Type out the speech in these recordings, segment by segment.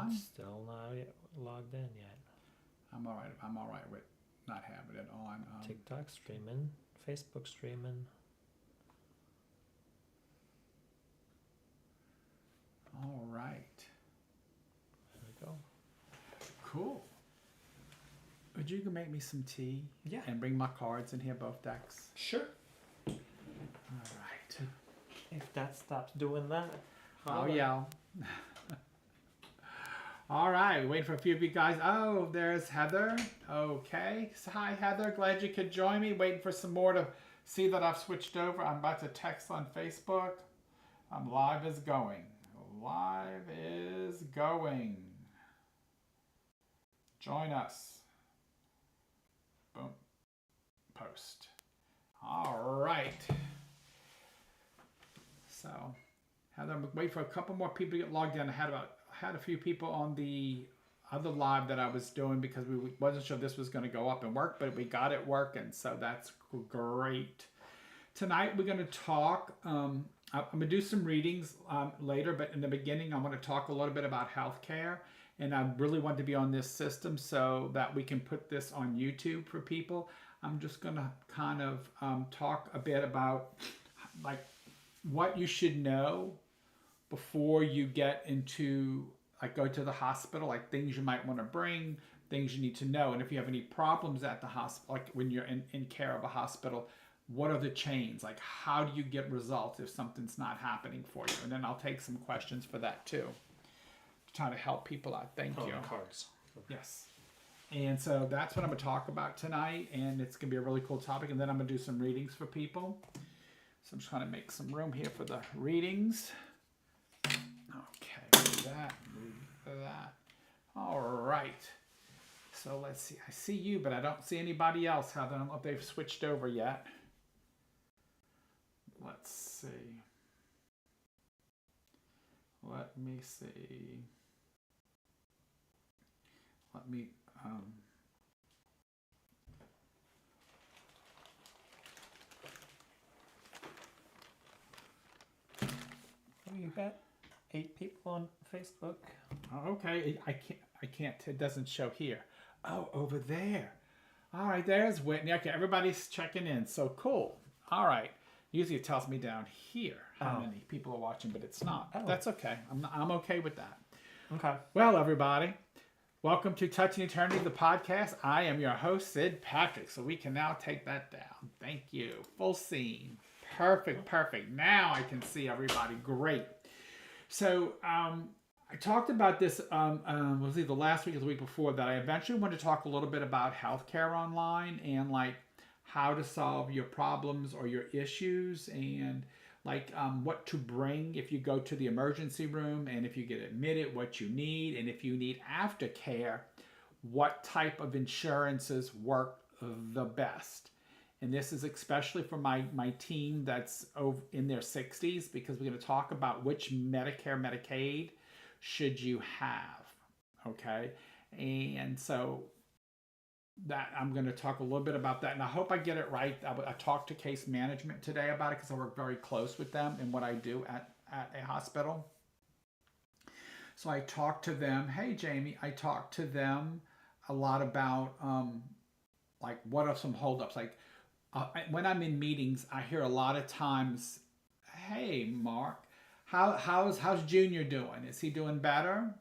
on? Still not logged in yet. I'm all right. I'm all right with not having it on. TikTok streaming, Facebook streaming. All right. There we go. Cool. Would you make me some tea? Yeah. And bring my cards in here, both decks? Sure. All right. If that stops doing that. I'll yell. All right, waiting for a few of you guys. Oh, there's Heather. Okay. So, hi, Heather. Glad you could join me. Waiting for some more to see that I've switched over. I'm about to text on Facebook. Live is going. Live is going. Join us. Boom. Post. All right. So, Heather, I'm waiting for a couple more people to get logged in. I had a few people on the other live that I was doing because we wasn't sure this was going to go up and work, but we got it working, so that's great. Tonight we're going to talk. I'm going to do some readings later, but in the beginning I want to talk a little bit about healthcare, and I really want to be on this system so that we can put this on YouTube for people. I'm just going to kind of talk a bit about like what you should know before you get into, like, go to the hospital, like things you might want to bring, things you need to know. And if you have any problems at the hospital, like when you're in care of a hospital, what are the chains? Like, how do you get results if something's not happening for you? And then I'll take some questions for that too. Trying to help people out. Thank you. Cards. Yes. And so that's what I'm going to talk about tonight. And it's going to be a really cool topic. And then I'm going to do some readings for people. So I'm just trying to make some room here for the readings. Okay, that. All right. So let's see. I see you, but I don't see anybody else. I don't know if they've switched over yet. Let's see. Let me see. Let me. You got 8 people on Facebook. Oh, okay, I can't. It doesn't show here. Oh, over there. All right, there's Whitney. Okay, everybody's checking in. So cool. All right. Usually it tells me down here how many people are watching, but it's not. Oh. That's okay. I'm okay with that. Okay. Well, everybody, welcome to Touching Eternity, the podcast. I am your host, Sid Patrick. So we can now take that down. Thank you. Full scene. Perfect. Now I can see everybody. Great. So I talked about this, was either last week or the week before, that I eventually want to talk a little bit about healthcare online and like how to solve your problems or your issues, and like what to bring if you go to the emergency room, and if you get admitted, what you need, and if you need aftercare, what type of insurances work the best. And this is especially for my team that's over in their 60s, because we're going to talk about which Medicare, Medicaid should you have, okay? And so that I'm going to talk a little bit about that, and I hope I get it right. I talked to case management today about it because I work very close with them in what I do at a hospital. So I talked to them. Hey, Jamie, I talked to them a lot about like what are some holdups. Like when I'm in meetings, I hear a lot of times, "Hey, Mark, how's Junior doing? Is he doing better?"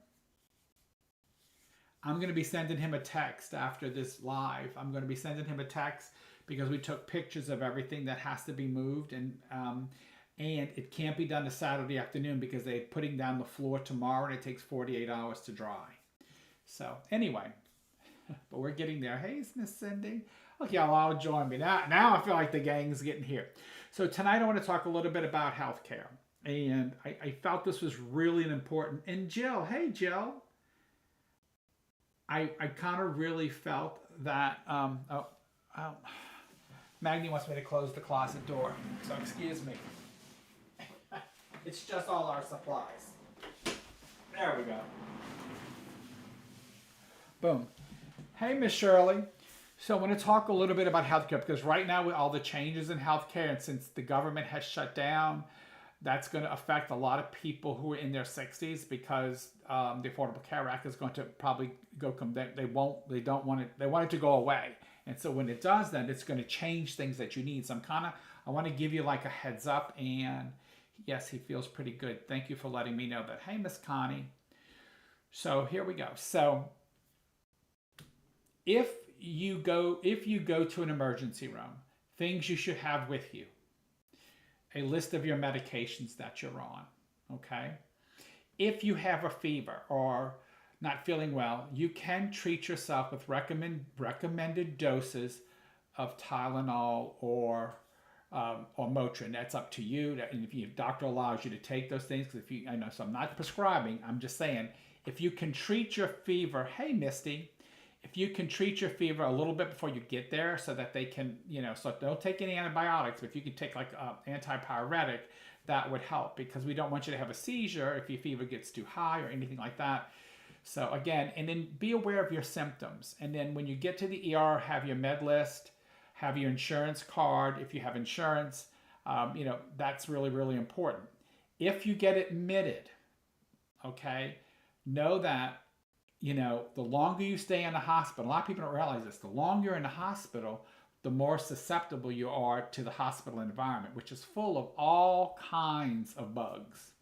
I'm going to be sending him a text after this live. I'm going to be sending him a text because we took pictures of everything that has to be moved, and it can't be done a Saturday afternoon because they're putting down the floor tomorrow and it takes 48 hours to dry. So anyway, but we're getting there. Hey, Miss Cindy. Okay, y'all join me. Now I feel like the gang's getting here. So tonight I want to talk a little bit about healthcare. And I felt this was really an important. And Jill, hey Jill. I kind of really felt that, Maggie wants me to close the closet door, so excuse me. It's just all our supplies. There we go. Boom. Hey, Miss Shirley. So I want to talk a little bit about healthcare, because right now with all the changes in healthcare, and since the government has shut down, That's going to affect a lot of people who are in their 60s because the Affordable Care Act is going to probably they don't want it, they want it to go away. And so when it does, then it's going to change things that you need. So I want to give you like a heads up. And yes, he feels pretty good. Thank you for letting me know that. Hey, Miss Connie. So here we go. So if you go to an emergency room, things you should have with you: a list of your medications that you're on, okay? If you have a fever or not feeling well, you can treat yourself with recommended doses of Tylenol or Motrin. That's up to you. And if your doctor allows you to take those things, because so I'm not prescribing, I'm just saying, if you can treat your fever, hey, Misty, if you can treat your fever a little bit before you get there so that they can, so don't take any antibiotics, but if you can take like an antipyretic, that would help, because we don't want you to have a seizure if your fever gets too high or anything like that. So again, and then be aware of your symptoms. And then when you get to the ER, have your med list, have your insurance card. If you have insurance, that's really, really important. If you get admitted, okay, know that the longer you stay in the hospital, a lot of people don't realize this, the longer you're in the hospital, the more susceptible you are to the hospital environment, which is full of all kinds of bugs,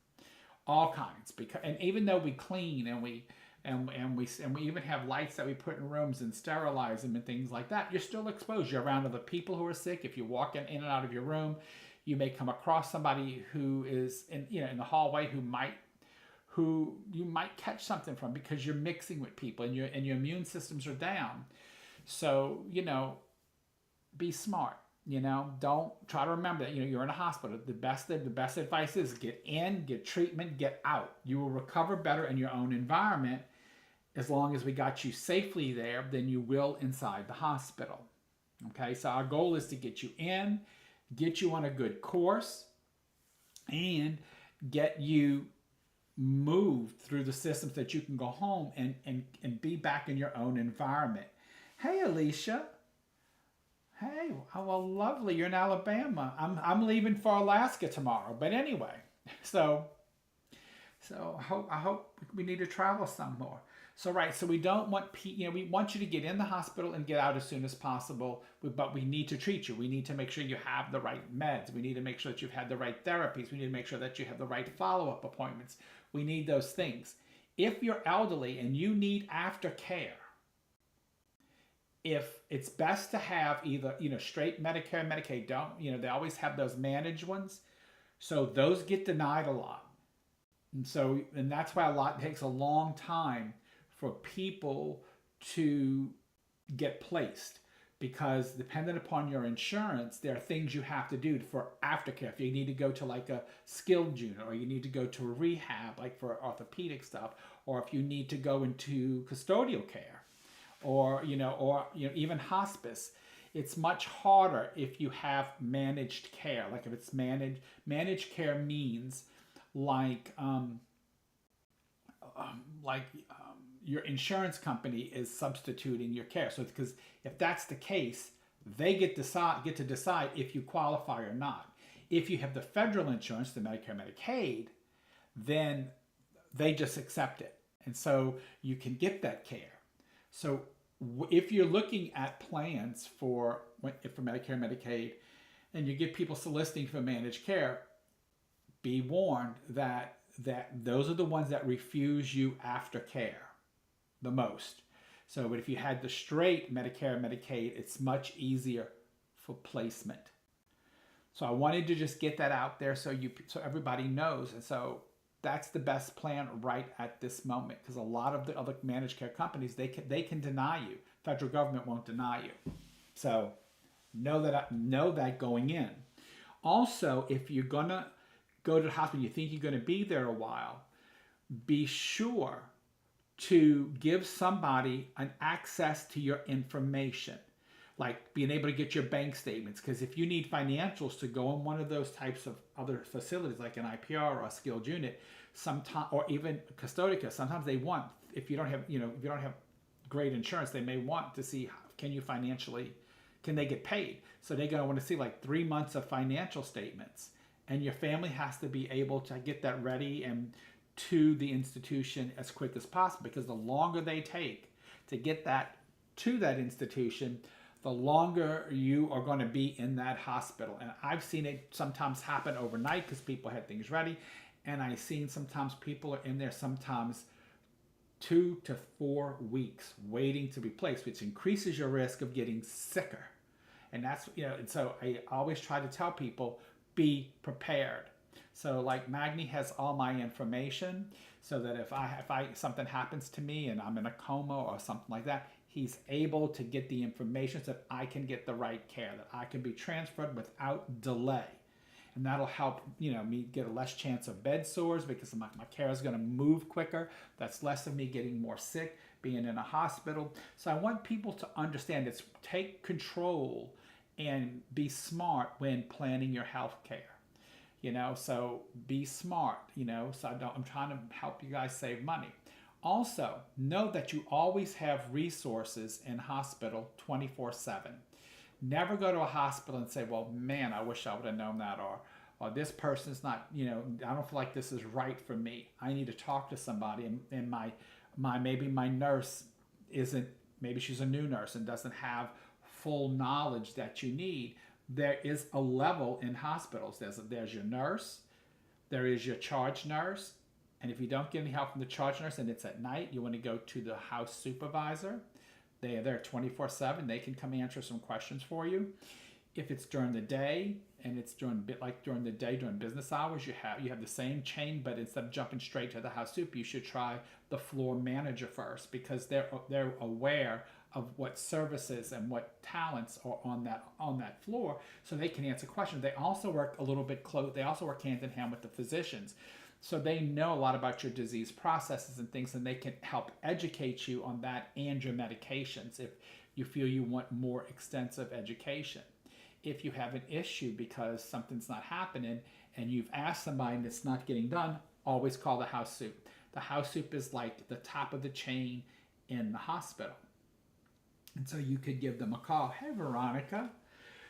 all kinds. And even though we clean and we even have lights that we put in rooms and sterilize them and things like that, you're still exposed. You're around other people who are sick. If you walk in and out of your room, you may come across somebody who is in the hallway who you might catch something from, because you're mixing with people and your immune systems are down. So, be smart, don't try to remember that, you're in a hospital. The best advice is get in, get treatment, get out. You will recover better in your own environment as long as we got you safely there than you will inside the hospital. Okay, so our goal is to get you in, get you on a good course, and get you moved through the systems that you can go home and be back in your own environment. Hey, Alicia. Hey, well, lovely. You're in Alabama. I'm leaving for Alaska tomorrow. But anyway, so I hope we need to travel some more. So we don't want we want you to get in the hospital and get out as soon as possible. But we need to treat you. We need to make sure you have the right meds. We need to make sure that you've had the right therapies. We need to make sure that you have the right follow-up appointments. We need those things. If you're elderly and you need aftercare, if it's best to have either straight Medicare, Medicaid, they always have those managed ones, so those get denied a lot, and that's why it takes a long time for people to get placed, because dependent upon your insurance, there are things you have to do for aftercare. If you need to go to like a skilled unit, or you need to go to a rehab, like for orthopedic stuff, or if you need to go into custodial care, or even hospice, it's much harder if you have managed care. Like if it's managed care means your insurance company is substituting your care. So because if that's the case, they get to decide if you qualify or not. If you have the federal insurance, the Medicare, Medicaid, then they just accept it, and so you can get that care. So if you're looking at plans for Medicare, Medicaid, and you get people soliciting for managed care, be warned that those are the ones that refuse you aftercare the most. So, but if you had the straight Medicare, Medicaid, it's much easier for placement. So I wanted to just get that out there so everybody knows. And so that's the best plan right at this moment, because a lot of the other managed care companies, they can deny you. Federal government won't deny you. So know that going in. Also, if you're gonna go to the hospital, you think you're gonna be there a while, be sure to give somebody an access to your information, like being able to get your bank statements. Because if you need financials to go in one of those types of other facilities, like an IPR or a skilled unit, or even custodica, sometimes they want, if you don't have great insurance, they may want to see can they get paid. So they're going to want to see like 3 months of financial statements. and your family has to be able to get that ready and to the institution as quick as possible, because the longer they take to get that to that institution, the longer you are going to be in that hospital. And I've seen it sometimes happen overnight because people had things ready, and I've seen sometimes people are in there sometimes 2 to 4 weeks waiting to be placed, which increases your risk of getting sicker. And that's, and so I always try to tell people, be prepared. So like Magni has all my information, so that if I something happens to me and I'm in a coma or something like that, he's able to get the information so that I can get the right care, that I can be transferred without delay. And that'll help, me get a less chance of bed sores, because my care is going to move quicker. That's less of me getting more sick, being in a hospital. So I want people to understand it's take control and be smart when planning your health care. So be smart, so I'm trying to help you guys save money. Also, know that you always have resources in hospital 24/7. Never go to a hospital and say, well, man, I wish I would have known that, or this person's not, I don't feel like this is right for me. I need to talk to somebody, and maybe my nurse isn't, maybe she's a new nurse and doesn't have full knowledge that you need. There is a level in hospitals. There's your nurse, there is your charge nurse, and if you don't get any help from the charge nurse and it's at night, you want to go to the house supervisor. They are there 24/7. They can come answer some questions for you. If it's during the day, and it's during the day during business hours, you have the same chain, but instead of jumping straight to the house soup, you should try the floor manager first, because they're aware of what services and what talents are on that floor, so they can answer questions. They also work a little bit close. They also work hand in hand with the physicians, so they know a lot about your disease processes and things, and they can help educate you on that and your medications if you feel you want more extensive education. If you have an issue because something's not happening and you've asked somebody and it's not getting done, always call the house soup. The house soup is like the top of the chain in the hospital. And so you could give them a call. Hey, Veronica.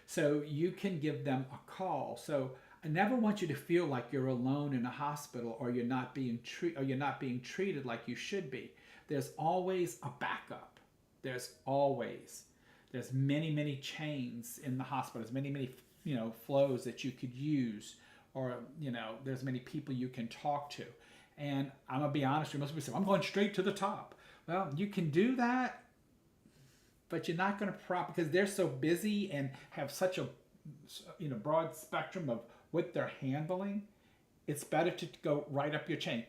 So you can give them a call. So I never want you to feel like you're alone in a hospital, or you're not being treated like you should be. There's always a backup. There's many chains in the hospital. There's many flows that you could use, or there's many people you can talk to. And I'm gonna be honest, most people say, I'm going straight to the top. Well, you can do that, but you're not going to because they're so busy and have such a broad spectrum of what they're handling. It's better to go right up your chain.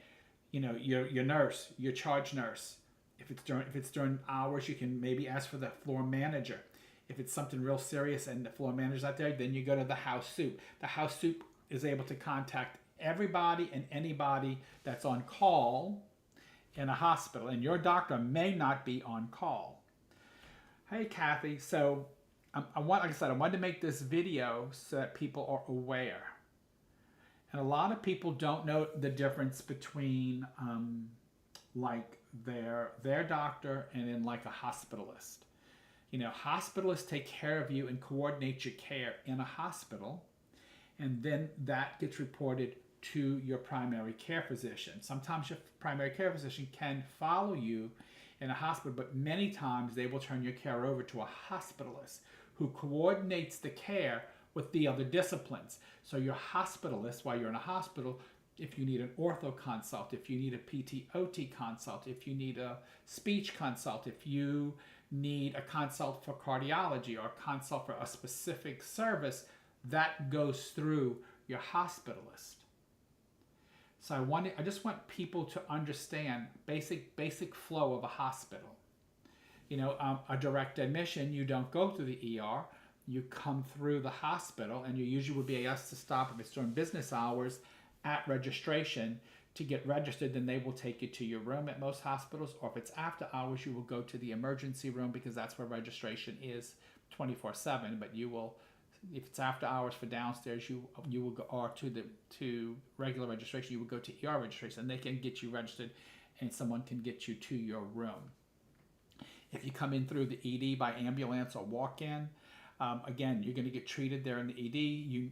Your nurse, your charge nurse. If it's during hours, you can maybe ask for the floor manager. If it's something real serious and the floor manager's not there, then you go to the house soup. The house soup is able to contact everybody and anybody that's on call in a hospital, and your doctor may not be on call. Hey, Kathy. So I wanted to make this video so that people are aware. And a lot of people don't know the difference between their doctor and then like a hospitalist. Hospitalists take care of you and coordinate your care in a hospital, and then that gets reported to your primary care physician. Sometimes your primary care physician can follow you in a hospital, but many times they will turn your care over to a hospitalist who coordinates the care with the other disciplines. So your hospitalist, while you're in a hospital, if you need an ortho consult, if you need a PT/OT consult, if you need a speech consult, if you need a consult for cardiology or a consult for a specific service, that goes through your hospitalist. So I just want people to understand basic flow of a hospital. A direct admission, you don't go through the ER, you come through the hospital, and you usually would be asked to stop if it's during business hours at registration to get registered. Then they will take you to your room at most hospitals, or if it's after hours, you will go to the emergency room, because that's where registration is 24/7. But you will, if it's after hours for downstairs, you will go, or to regular registration, you will go to ER registration, and they can get you registered, and someone can get you to your room. If you come in through the ED by ambulance or walk-in, Again, you're going to get treated there in the ED.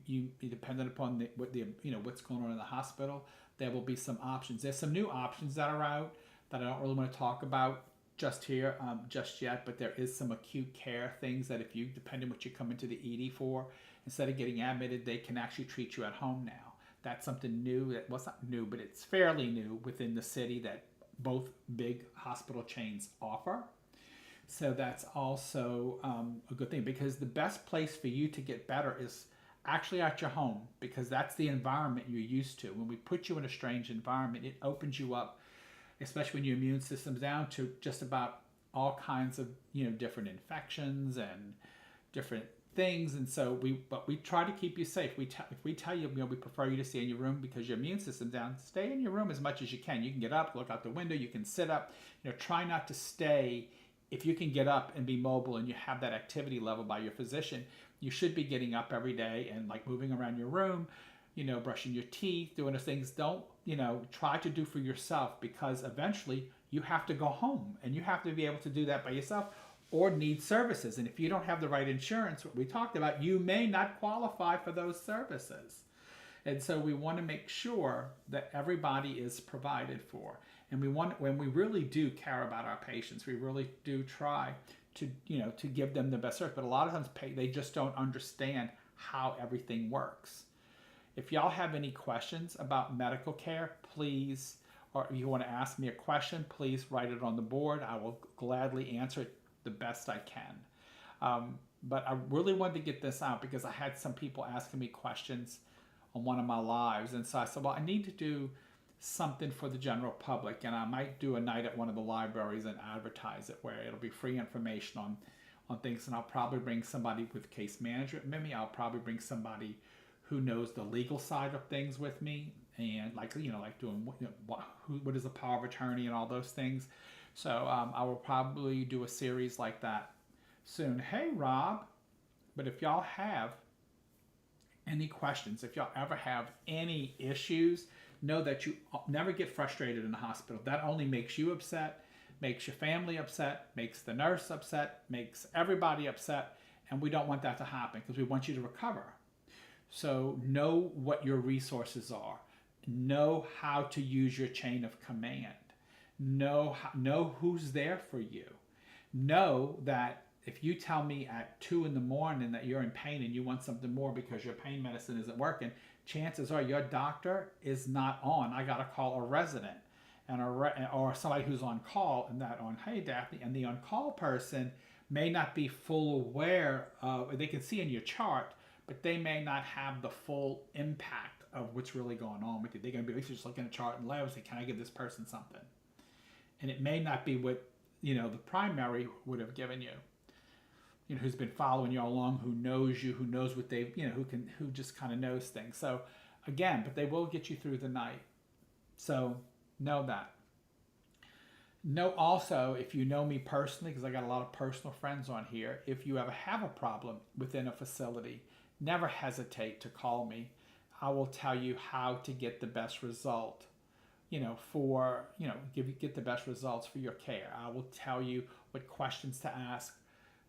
You dependent upon what's going on in the hospital. There will be some options. There's some new options that are out that I don't really want to talk about just here, just yet. But there is some acute care things that if you, depending on what you come into the ED for, instead of getting admitted, they can actually treat you at home now. That's something new. Well, it's not new, but it's fairly new within the city that both big hospital chains offer. So that's also a good thing, because the best place for you to get better is actually at your home, because that's the environment you're used to. When we put you in a strange environment, it opens you up, especially when your immune system's down, to just about all kinds of different infections and different things. And so we try to keep you safe. If we tell you, we prefer you to stay in your room because your immune system's down, stay in your room as much as you can. You can get up, look out the window, you can sit up. Try not to stay. If you can get up and be mobile and you have that activity level by your physician, you should be getting up every day and like moving around your room, brushing your teeth, doing those things. Don't, try to do for yourself, because eventually you have to go home and you have to be able to do that by yourself or need services. And if you don't have the right insurance, what we talked about, you may not qualify for those services. And so we want to make sure that everybody is provided for. And when we really do care about our patients, we really do try to give them the best service. But a lot of times they just don't understand how everything works. If y'all have any questions about medical care, please, or if you want to ask me a question, please write it on the board. I will gladly answer it the best I can. But I really wanted to get this out because I had some people asking me questions on one of my lives. And so I said, well, I need to do something for the general public, and I might do a night at one of the libraries and advertise it, where it'll be free information on things. And I'll probably bring somebody with case management. Maybe I'll probably bring somebody who knows the legal side of things with me, and like doing what is the power of attorney and all those things. So I will probably do a series like that soon. Hey, Rob, but if y'all have any questions, if y'all ever have any issues, know that you never get frustrated in the hospital. That only makes you upset, makes your family upset, makes the nurse upset, makes everybody upset, and we don't want that to happen because we want you to recover. So know what your resources are. Know how to use your chain of command. Know who's there for you. Know that if you tell me at 2 a.m. that you're in pain and you want something more because your pain medicine isn't working, chances are your doctor is not on. I got to call a resident or somebody who's on call, and that on, hey, Daphne, and the on-call person may not be full aware of, they can see in your chart, but they may not have the full impact of what's really going on with you. They're going to be just looking at a chart and lab and say, can I give this person something? And it may not be what, the primary would have given you. Who's been following you all along, who knows you, who knows what they've, who just kind of knows things. So again, but they will get you through the night. So know that. Know also, if you know me personally, because I got a lot of personal friends on here, if you ever have a problem within a facility, never hesitate to call me. I will tell you how to get the best result, get the best results for your care. I will tell you what questions to ask.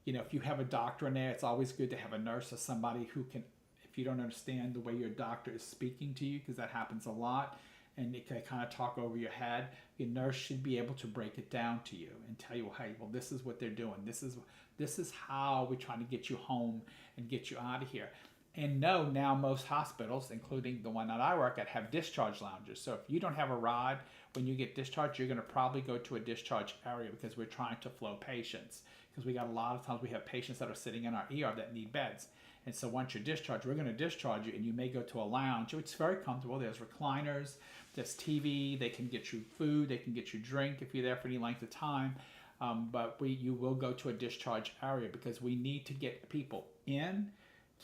If you have a doctor in there, it's always good to have a nurse or somebody who can, if you don't understand the way your doctor is speaking to you, because that happens a lot, and it can kind of talk over your head, your nurse should be able to break it down to you and tell you, hey, well, this is what they're doing. This is how we're trying to get you home and get you out of here. And no, now most hospitals, including the one that I work at, have discharge lounges. So if you don't have a ride when you get discharged, you're going to probably go to a discharge area, because we're trying to flow patients. Because we got a lot of times we have patients that are sitting in our ER that need beds. And so once you're discharged, we're going to discharge you, and you may go to a lounge. It's very comfortable. There's recliners, there's TV, they can get you food, they can get you drink if you're there for any length of time. But you will go to a discharge area, because we need to get people in,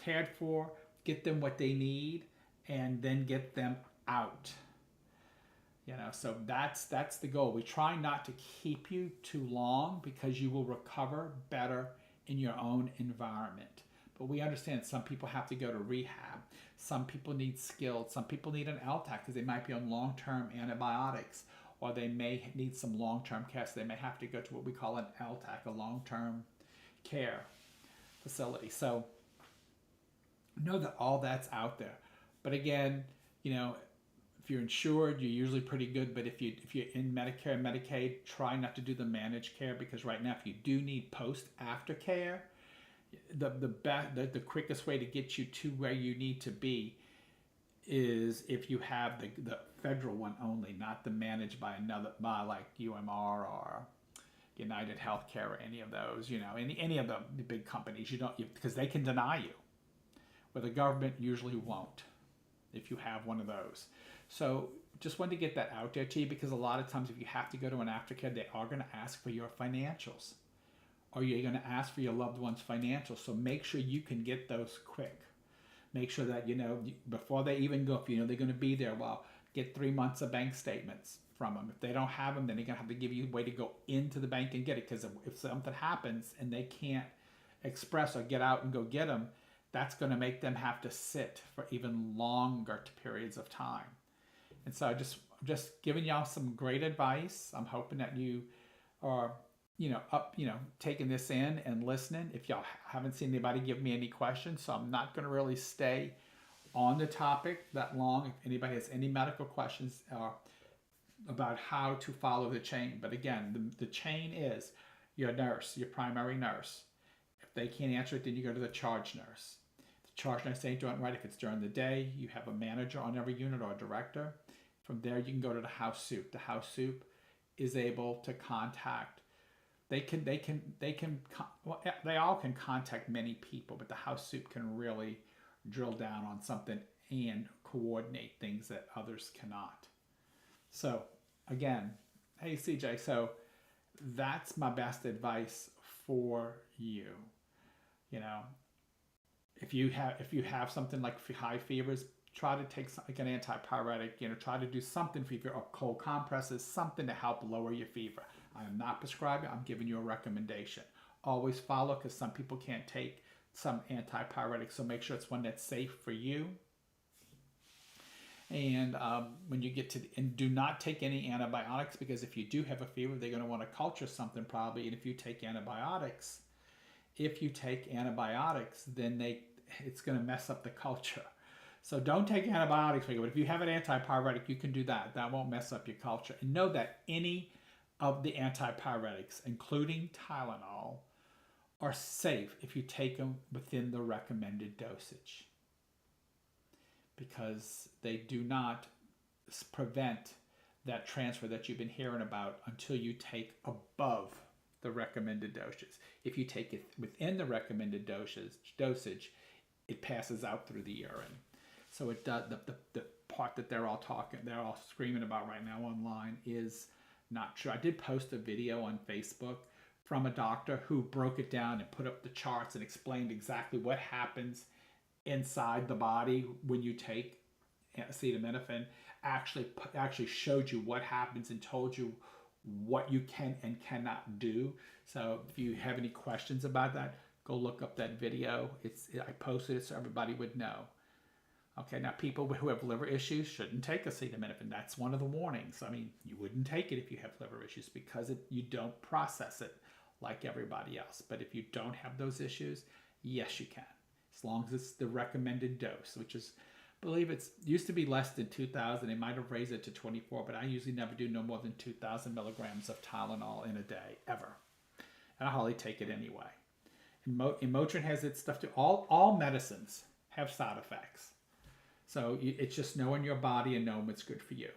cared for, get them what they need, and then get them out. So that's the goal. We try not to keep you too long, because you will recover better in your own environment. But we understand some people have to go to rehab. Some people need skilled. Some people need an LTAC because they might be on long-term antibiotics, or they may need some long-term care. So they may have to go to what we call an LTAC, a long-term care. facility. So know that all that's out there. But again, you know, if you're insured, you're usually pretty good. But if you're in Medicare and Medicaid, try not to do the managed care, because right now, if you do need post aftercare, the quickest way to get you to where you need to be is if you have the federal one only, not the managed by like UMR or United Healthcare or any of those, you know, any of the big companies. Because they can deny you, where the government usually won't if you have one of those. So just wanted to get that out there to you, because a lot of times if you have to go to an aftercare, they are going to ask for your financials, or you're going to ask for your loved one's financials. So make sure you can get those quick. Make sure that, you know, before they even go, if you know they're going to be there, well, get 3 months of bank statements from them. If they don't have them, then they're going to have to give you a way to go into the bank and get it. Because if something happens and they can't express or get out and go get them, that's going to make them have to sit for even longer periods of time. And so just giving y'all some great advice. I'm hoping that you are, taking this in and listening. If y'all haven't seen anybody give me any questions, so I'm not going to really stay on the topic that long. If anybody has any medical questions about how to follow the chain. But again, the chain is your nurse, your primary nurse. If they can't answer it, then you go to the charge nurse. If the charge nurse ain't doing it right, if it's during the day, you have a manager on every unit or a director. From there, you can go to the house soup. The house soup is able to contact. They all can contact many people, but the house soup can really drill down on something and coordinate things that others cannot. So again, hey CJ, so that's my best advice for you. You know, if you have something like high fevers, try to take like an antipyretic, you know, try to do something for your cold compresses, something to help lower your fever. I am not prescribing, I'm giving you a recommendation. Always follow, because some people can't take some antipyretics, so make sure it's one that's safe for you. And when you get to, and do not take any antibiotics, because if you do have a fever, they're going to want to culture something probably. And if you take antibiotics, then it's going to mess up the culture. So don't take antibiotics, but if you have an antipyretic, you can do that. That won't mess up your culture. And know that any of the antipyretics, including Tylenol, are safe if you take them within the recommended dosage, because they do not prevent that transfer that you've been hearing about until you take above the recommended doses. If you take it within the recommended dosage, it passes out through the urine. So it does, the part that they're all screaming about right now online is not true. I did post a video on Facebook from a doctor who broke it down and put up the charts and explained exactly what happens inside the body when you take acetaminophen. Actually showed you what happens and told you what you can and cannot do. So if you have any questions about that, go look up that video. I posted it so everybody would know. Okay, now people who have liver issues shouldn't take acetaminophen. That's one of the warnings. I mean, you wouldn't take it if you have liver issues, because you don't process it like everybody else. But if you don't have those issues, yes, you can, as long as it's the recommended dose, which is, I believe it's used to be less than 2,000. They might have raised it to 24, but I usually never do no more than 2,000 milligrams of Tylenol in a day, ever. And I hardly take it anyway. And Motrin has its stuff too. All medicines have side effects. So it's just knowing your body and knowing what's good for you.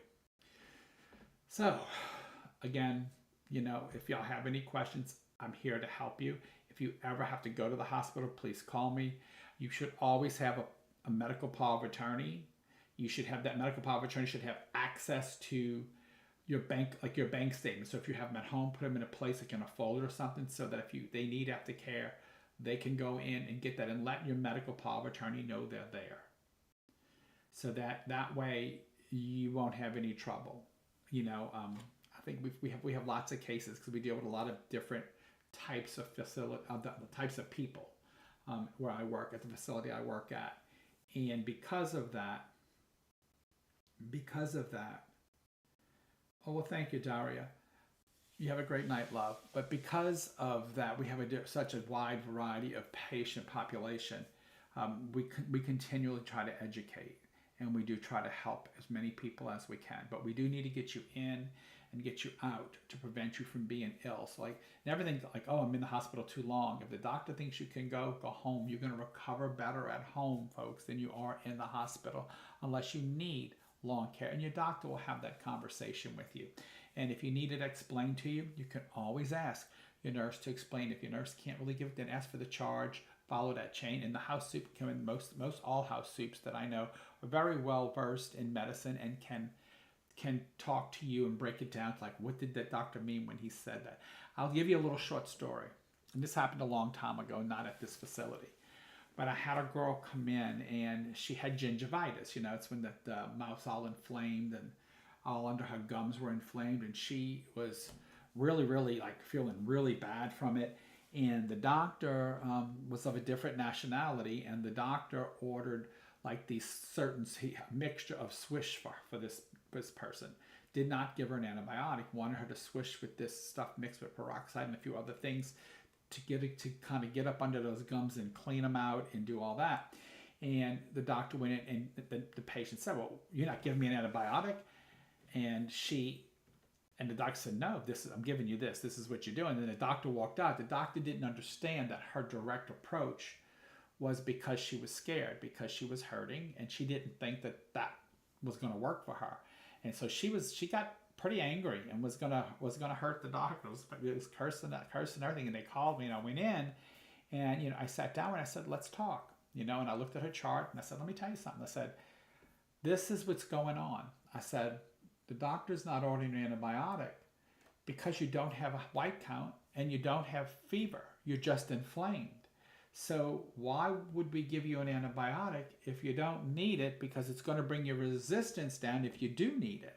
So again, you know, if y'all have any questions, I'm here to help you. If you ever have to go to the hospital, please call me. You should always have a medical power of attorney. You should have that medical power of attorney should have access to your bank, like your bank statement. So if you have them at home, put them in a place like in a folder or something, so that if they need aftercare, they can go in and get that, and let your medical power of attorney know they're there. So that way you won't have any trouble. You know, I think we have lots of cases, because we deal with a lot of different types of types of people where I work at the facility I work at, and because of that. Oh well, thank you, Daria. You have a great night, love. But because of that, we have such a wide variety of patient population. We continually try to educate, and we do try to help as many people as we can. But we do need to get you in and get you out to prevent you from being ill. So never think like, oh, I'm in the hospital too long. If the doctor thinks you can go home. You're going to recover better at home, folks, than you are in the hospital, unless you need long care. And your doctor will have that conversation with you. And if you need it explained to you, you can always ask your nurse to explain. If your nurse can't really give it, then ask for the charge. Follow that chain. And the house soup most all house soups that I know are very well versed in medicine and can talk to you and break it down to like, what did that doctor mean when he said that? I'll give you a little short story. And this happened a long time ago, not at this facility. But I had a girl come in and she had gingivitis. It's when the mouth's all inflamed and all under her gums were inflamed. And she was really, really like feeling really bad from it. And the doctor was of a different nationality. And the doctor ordered like these certain mixture of swish for this person. Did not give her an antibiotic, wanted her to swish with this stuff mixed with peroxide and a few other things to kind of get up under those gums and clean them out and do all that. And the doctor went in and the patient said, well, you're not giving me an antibiotic? And the doctor said, no, I'm giving you this. This is what you're doing. And then the doctor walked out. The doctor didn't understand that her direct approach was because she was scared, because she was hurting, and she didn't think that was going to work for her. And so she got pretty angry and was gonna hurt the doctor. It was cursing everything. And they called me, and I went in, and I sat down and I said, let's talk. And I looked at her chart and I said, let me tell you something. I said, this is what's going on. I said, the doctor's not ordering an antibiotic because you don't have a white count and you don't have fever. You're just inflamed. So why would we give you an antibiotic if you don't need it, because it's going to bring your resistance down if you do need it?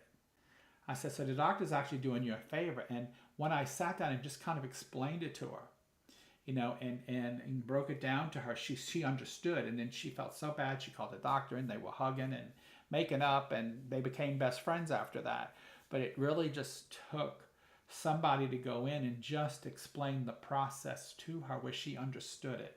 I said, so the doctor's actually doing you a favor. And when I sat down and just kind of explained it to her, and broke it down to her, she understood. And then she felt so bad. She called the doctor and they were hugging and making up, and they became best friends after that. But it really just took somebody to go in and just explain the process to her where she understood it.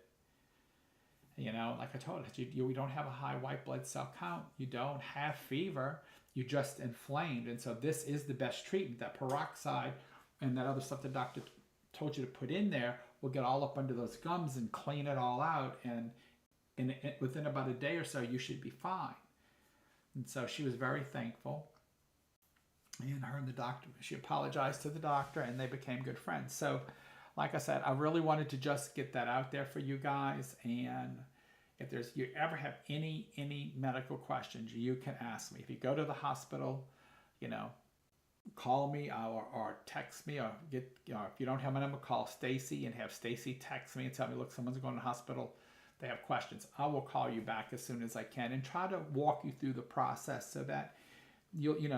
Like I told her, we don't have a high white blood cell count. You don't have fever. You're just inflamed. And so this is the best treatment. That peroxide and that other stuff the doctor told you to put in there will get all up under those gums and clean it all out. And within about a day or so, you should be fine. And so she was very thankful. And her and the doctor, she apologized to the doctor, and they became good friends. So like I said, I really wanted to just get that out there for you guys. And if you ever have any medical questions, you can ask me. If you go to the hospital, call me or text me, or if you don't have my number, call Stacy and have Stacy text me and tell me, look, someone's going to the hospital. They have questions. I will call you back as soon as I can and try to walk you through the process so that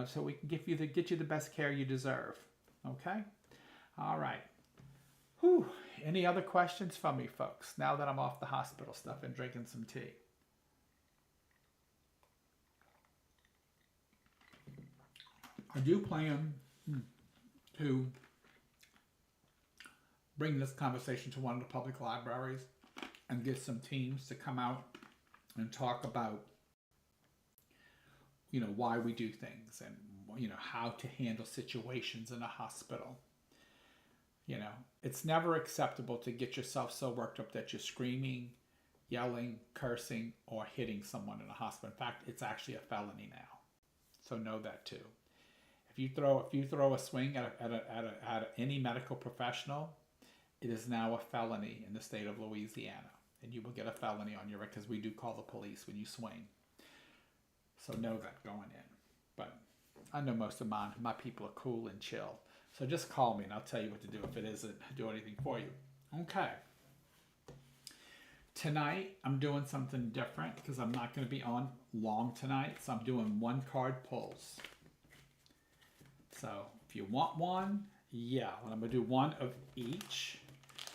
so we can get you the best care you deserve. Okay? All right. Whew. Any other questions from me, folks, now that I'm off the hospital stuff and drinking some tea? I do plan to bring this conversation to one of the public libraries and get some teams to come out and talk about, why we do things and, how to handle situations in a hospital. It's never acceptable to get yourself so worked up that you're screaming, yelling, cursing, or hitting someone in a hospital. In fact, it's actually a felony now. So know that too. If you throw a swing at any medical professional, it is now a felony in the state of Louisiana, and you will get a felony on your record, because we do call the police when you swing. So know that going in. But I know most of my people are cool and chill. So just call me and I'll tell you what to do if it isn't do anything for you. Okay. Tonight, I'm doing something different because I'm not going to be on long tonight. So I'm doing 1-card pulls. So if you want one, yeah. Well, I'm going to do one of each.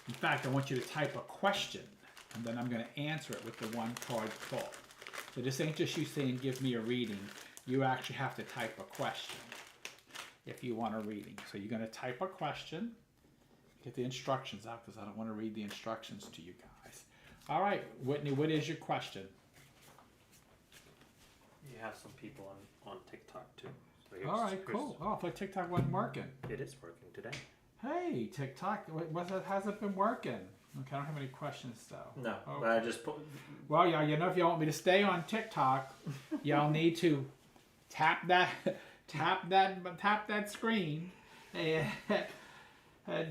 In fact, I want you to type a question, and then I'm going to answer it with the 1-card pull. So this ain't just you saying, give me a reading. You actually have to type a question. if you want a reading. So you're going to type a question, get the instructions out because I don't want to read the instructions to you guys. All right, Whitney, what is your question? You have some people on TikTok too. So here's, All right, cool. Oh, I thought TikTok wasn't working. It is working today. Hey, TikTok, has it been working? Okay, I don't have any questions though. No, Oh. but I just put. Well, y'all, you know, if you want me to stay on TikTok, y'all need to tap that screen and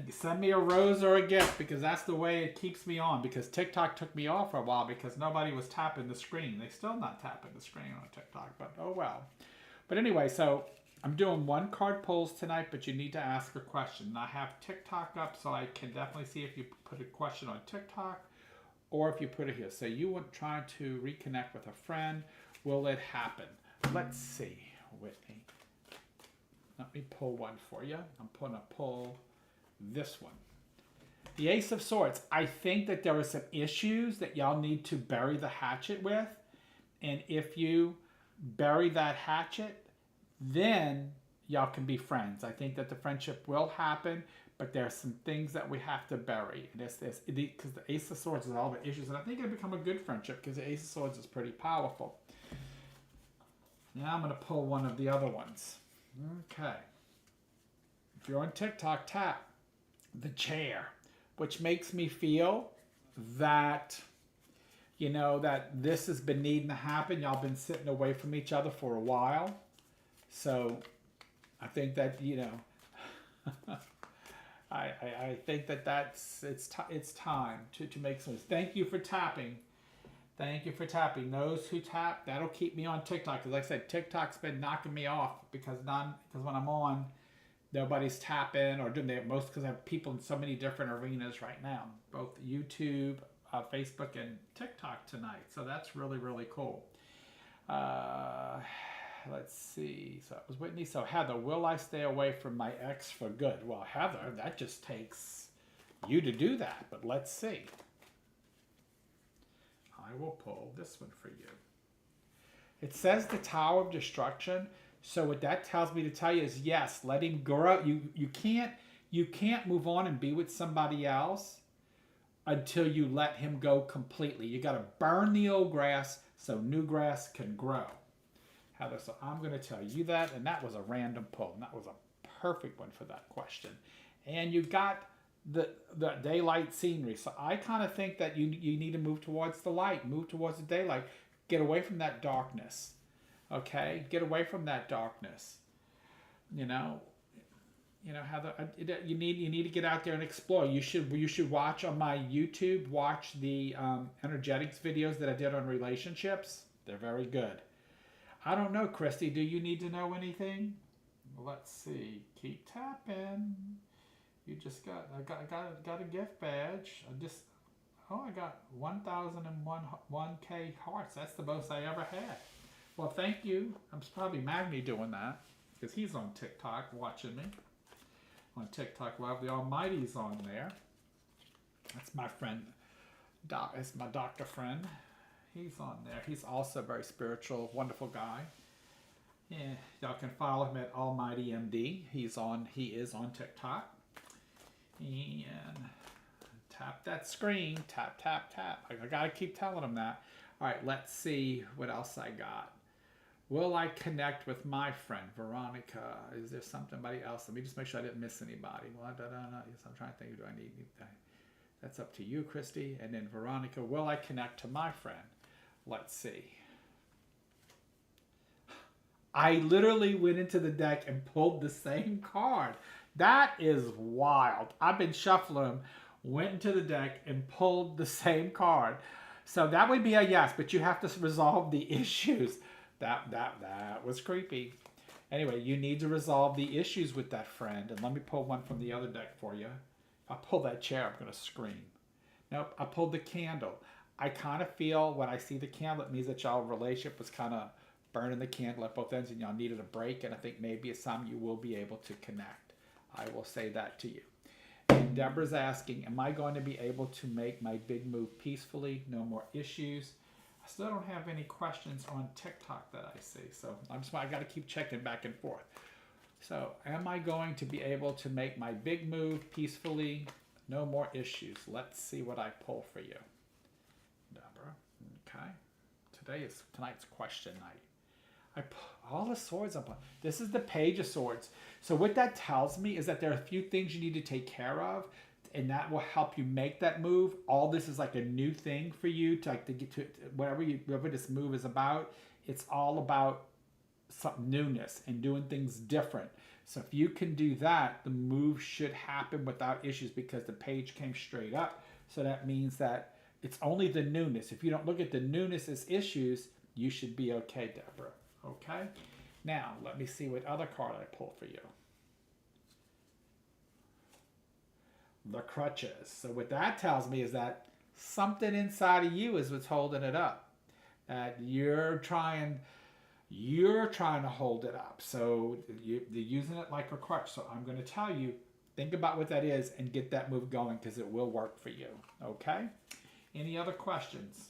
send me a rose or a gift because that's the way it keeps me on. Because TikTok took me off for a while because nobody was tapping the screen. They still not tapping the screen on TikTok, but oh well. But anyway, so I'm doing one card pulls tonight, but you need to ask a question. And I have TikTok up so I can definitely see if you put a question on TikTok or if you put it here. So you want trying to reconnect with a friend. Will it happen? Let's see, Whitney. Let me pull one for you. I'm going to pull this one. The Ace of Swords. I think that there are some issues that y'all need to bury the hatchet with. And if you bury that hatchet, then y'all can be friends. I think that the friendship will happen, but there's some things that we have to bury. Because the Ace of Swords is all the issues, and I think it'll become a good friendship because the Ace of Swords is pretty powerful. Now I'm going to pull one of the other ones. Okay. If you're on TikTok, tap the chair, which makes me feel that, you know, that this has been needing to happen. Y'all been sitting away from each other for a while. So I think that, you know, I think that it's time to make some. Thank you for tapping. Thank you for tapping. Those who tap, that'll keep me on TikTok. Because like I said, TikTok's been knocking me off because when I'm on, nobody's tapping or doing that. Most because I have people in so many different arenas right now, both YouTube, Facebook, and TikTok tonight. So that's really, really cool. Let's see. So it was Whitney. So Heather, will I stay away from my ex for good? Well, Heather, that just takes you to do that. But let's see. I will pull this one for you. It says the Tower of Destruction. So what that tells me to tell you is yes, let him grow. You can't move on and be with somebody else until you let him go completely. You got to burn the old grass so new grass can grow. Heather, so I'm going to tell you that, and that was a random pull. And that was a perfect one for that question. And you got the daylight scenery. So I kind of think that you need to move towards the light, move towards the daylight, get away from that darkness. Okay, get away from that darkness. You know, Heather, you need to get out there and explore. You should watch on my YouTube. Watch the energetics videos that I did on relationships. They're very good. I don't know, Christy. Do you need to know anything? Let's see. Keep tapping. You just got a gift badge. I got 1,001K hearts. That's the most I ever had. Well, thank you. I'm probably Magni doing that because he's on TikTok watching me. On TikTok Live, the Almighty's on there. That's my friend. It's my doctor friend. He's on there. He's also a very spiritual, wonderful guy. Yeah, y'all can follow him at Almighty MD. He is on TikTok. And tap that screen. Tap, tap, tap. I gotta keep telling him that. All right, let's see what else I got. Will I connect with my friend Veronica? Is there somebody else? Let me just make sure I didn't miss anybody. Well, yes, I'm trying to think. Do I need? That's up to you, Christy. And then Veronica. Will I connect to my friend? Let's see. I literally went into the deck and pulled the same card. That is wild. I've been shuffling them, went into the deck and pulled the same card. So that would be a yes, but you have to resolve the issues. That was creepy. Anyway, you need to resolve the issues with that friend. And let me pull one from the other deck for you. If I pull that chair, I'm going to scream. Nope, I pulled the candle. I kind of feel when I see the candle, it means that y'all relationship was kind of burning the candle at both ends and y'all needed a break. And I think maybe it's time you will be able to connect. I will say that to you. And Deborah's asking, am I going to be able to make my big move peacefully? No more issues. I still don't have any questions on TikTok that I see. So I got to keep checking back and forth. So, am I going to be able to make my big move peacefully? No more issues. Let's see what I pull for you, Deborah. Okay. Tonight's question night. I put all the swords up. This is the Page of Swords. So what that tells me is that there are a few things you need to take care of, and that will help you make that move. All this is like a new thing for you to get to whatever this move is about. It's all about some newness and doing things different. So if you can do that, the move should happen without issues because the page came straight up. So that means that it's only the newness. If you don't look at the newness as issues, you should be okay, Deborah. Okay? Now, let me see what other card I pull for you. The Crutches. So what that tells me is that something inside of you is what's holding it up. That you're trying to hold it up. So you're using it like a crutch. So I'm going to tell you, think about what that is and get that move going because it will work for you. Okay? Any other questions?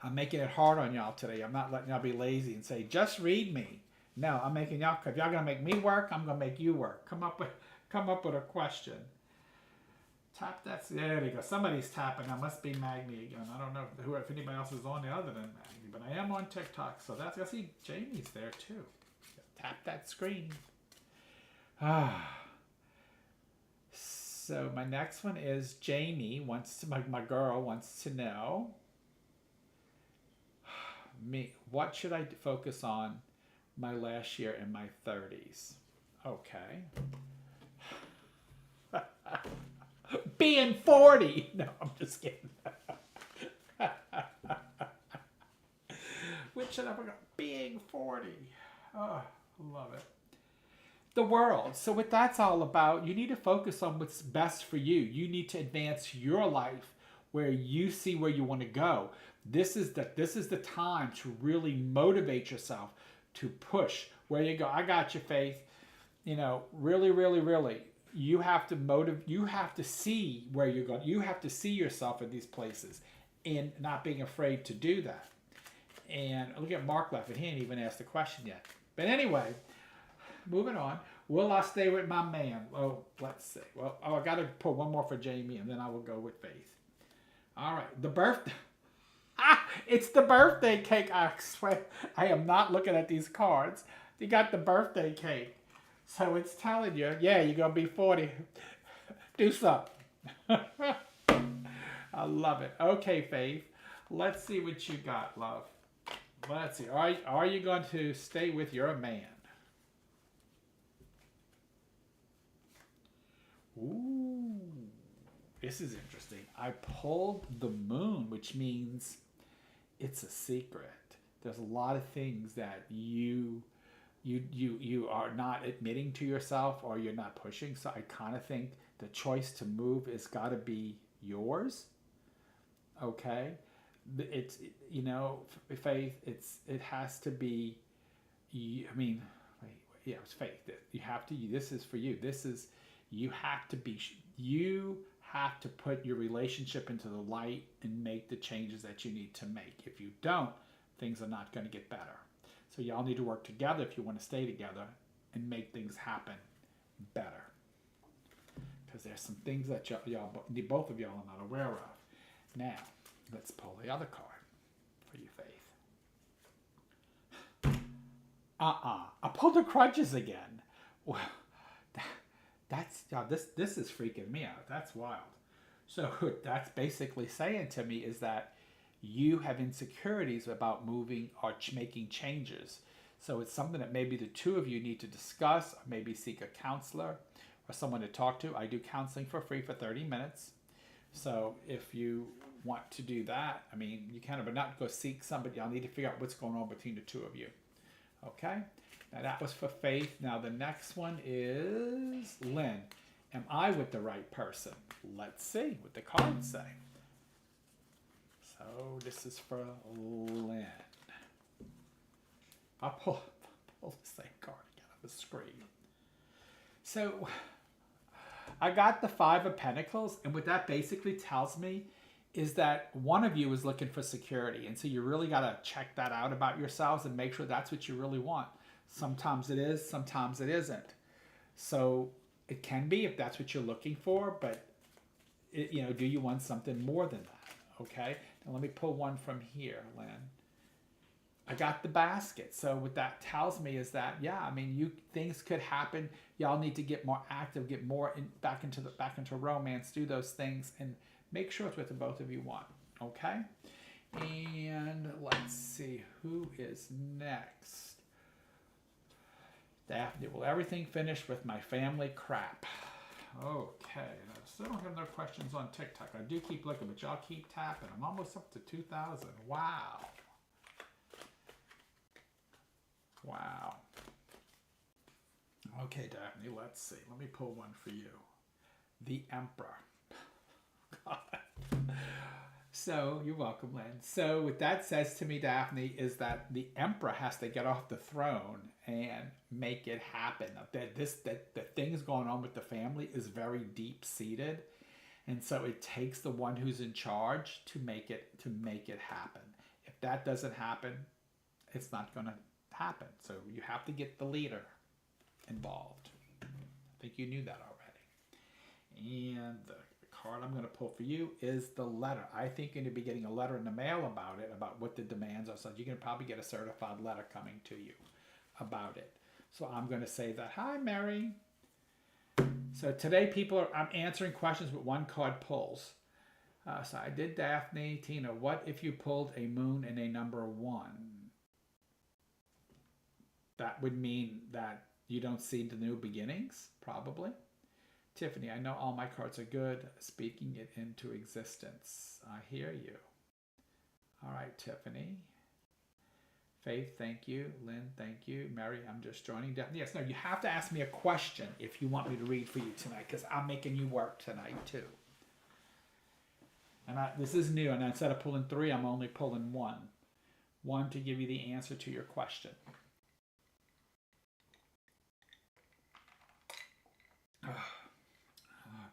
I'm making it hard on y'all today. I'm not letting y'all be lazy and say, just read me. No, I'm making y'all, if y'all going to make me work, I'm going to make you work. Come up with a question. Tap that. There we go. Somebody's tapping. That must be Magni again. I don't know if anybody else is on there other than Magni, but I am on TikTok, so I see Jamie's there too. Tap that screen. So my next one is Jamie my girl wants to know what should I focus on my last year in my 30s? Okay. Being 40. No, I'm just kidding. Which should I forgot? Being 40. Oh, love it. The world. So what that's all about, you need to focus on what's best for you. You need to advance your life where you see where you want to go. This is the time to really motivate yourself to push where you go. I got you, Faith. Really, really, really. You have to see where you're going. You have to see yourself at these places and not being afraid to do that. And look at Mark left, and he ain't even asked the question yet. But anyway, moving on. Will I stay with my man? Oh, let's see. Well, I got to put one more for Jamie, and then I will go with Faith. All right. The birthday. It's the birthday cake. I swear, I am not looking at these cards. You got the birthday cake. So it's telling you, yeah, you're going to be 40. Do something. I love it. Okay, Faith. Let's see what you got, love. Let's see. Are you going to stay with your man? Ooh. This is interesting. I pulled the moon, which means it's a secret. There's a lot of things that you are not admitting to yourself or you're not pushing. So I kind of think the choice to move has got to be yours. Okay? It's, Faith, it has to be, it's Faith. You have to, this is for you. You have to put your relationship into the light and make the changes that you need to make. If you don't, things are not going to get better. So y'all need to work together if you want to stay together and make things happen better. Because there's some things that both of y'all are not aware of. Now, let's pull the other card for you, Faith. I pulled the Crutches again. Well, this is freaking me out. That's wild. So what that's basically saying to me is that you have insecurities about moving or making changes. So it's something that maybe the two of you need to discuss, or maybe seek a counselor or someone to talk to. I do counseling for free for 30 minutes. So if you want to do that, you can, but not go seek somebody. I'll need to figure out what's going on between the two of you. Okay? Now that was for Faith. Now the next one is Lynn. Am I with the right person? Let's see what the cards say. So this is for Lynn. I'll pull the same card again on the screen. So I got the Five of Pentacles, and what that basically tells me is that one of you is looking for security. And so you really got to check that out about yourselves and make sure that's what you really want. Sometimes it is, sometimes it isn't. So it can be if that's what you're looking for, but do you want something more than that? Okay. Now let me pull one from here, Lynn. I got the basket. So what that tells me is that, yeah, I mean, things could happen. Y'all need to get more active, get more back into romance, do those things, and make sure it's what the both of you want. Okay. And let's see who is next. Daphne, will everything finish with my family crap? Okay, and I still don't have no questions on TikTok. I do keep looking, but y'all keep tapping. I'm almost up to 2,000. Wow. Wow. Okay, Daphne, let's see. Let me pull one for you. The Emperor. So, you're welcome, Lynn. So, what that says to me, Daphne, is that the Emperor has to get off the throne and make it happen. That the things going on with the family is very deep-seated. And so it takes the one who's in charge to make it happen. If that doesn't happen, it's not going to happen. So you have to get the leader involved. I think you knew that already. And the card I'm going to pull for you is the letter. I think you're going to be getting a letter in the mail about it, about what the demands are. So you're going to probably get a certified letter coming to you about it. So I'm going to say that. Hi, Mary. So today, I'm answering questions with one card pulls. So I did Daphne. Tina, what if you pulled a moon and a number 1? That would mean that you don't see the new beginnings, probably. Tiffany, I know all my cards are good. Speaking it into existence. I hear you. All right, Tiffany. Faith, thank you. Lynn, thank you. Mary, I'm just joining. Yes, no, you have to ask me a question if you want me to read for you tonight, because I'm making you work tonight, too. And this is new, and instead of pulling 3, I'm only pulling 1. 1 to give you the answer to your question.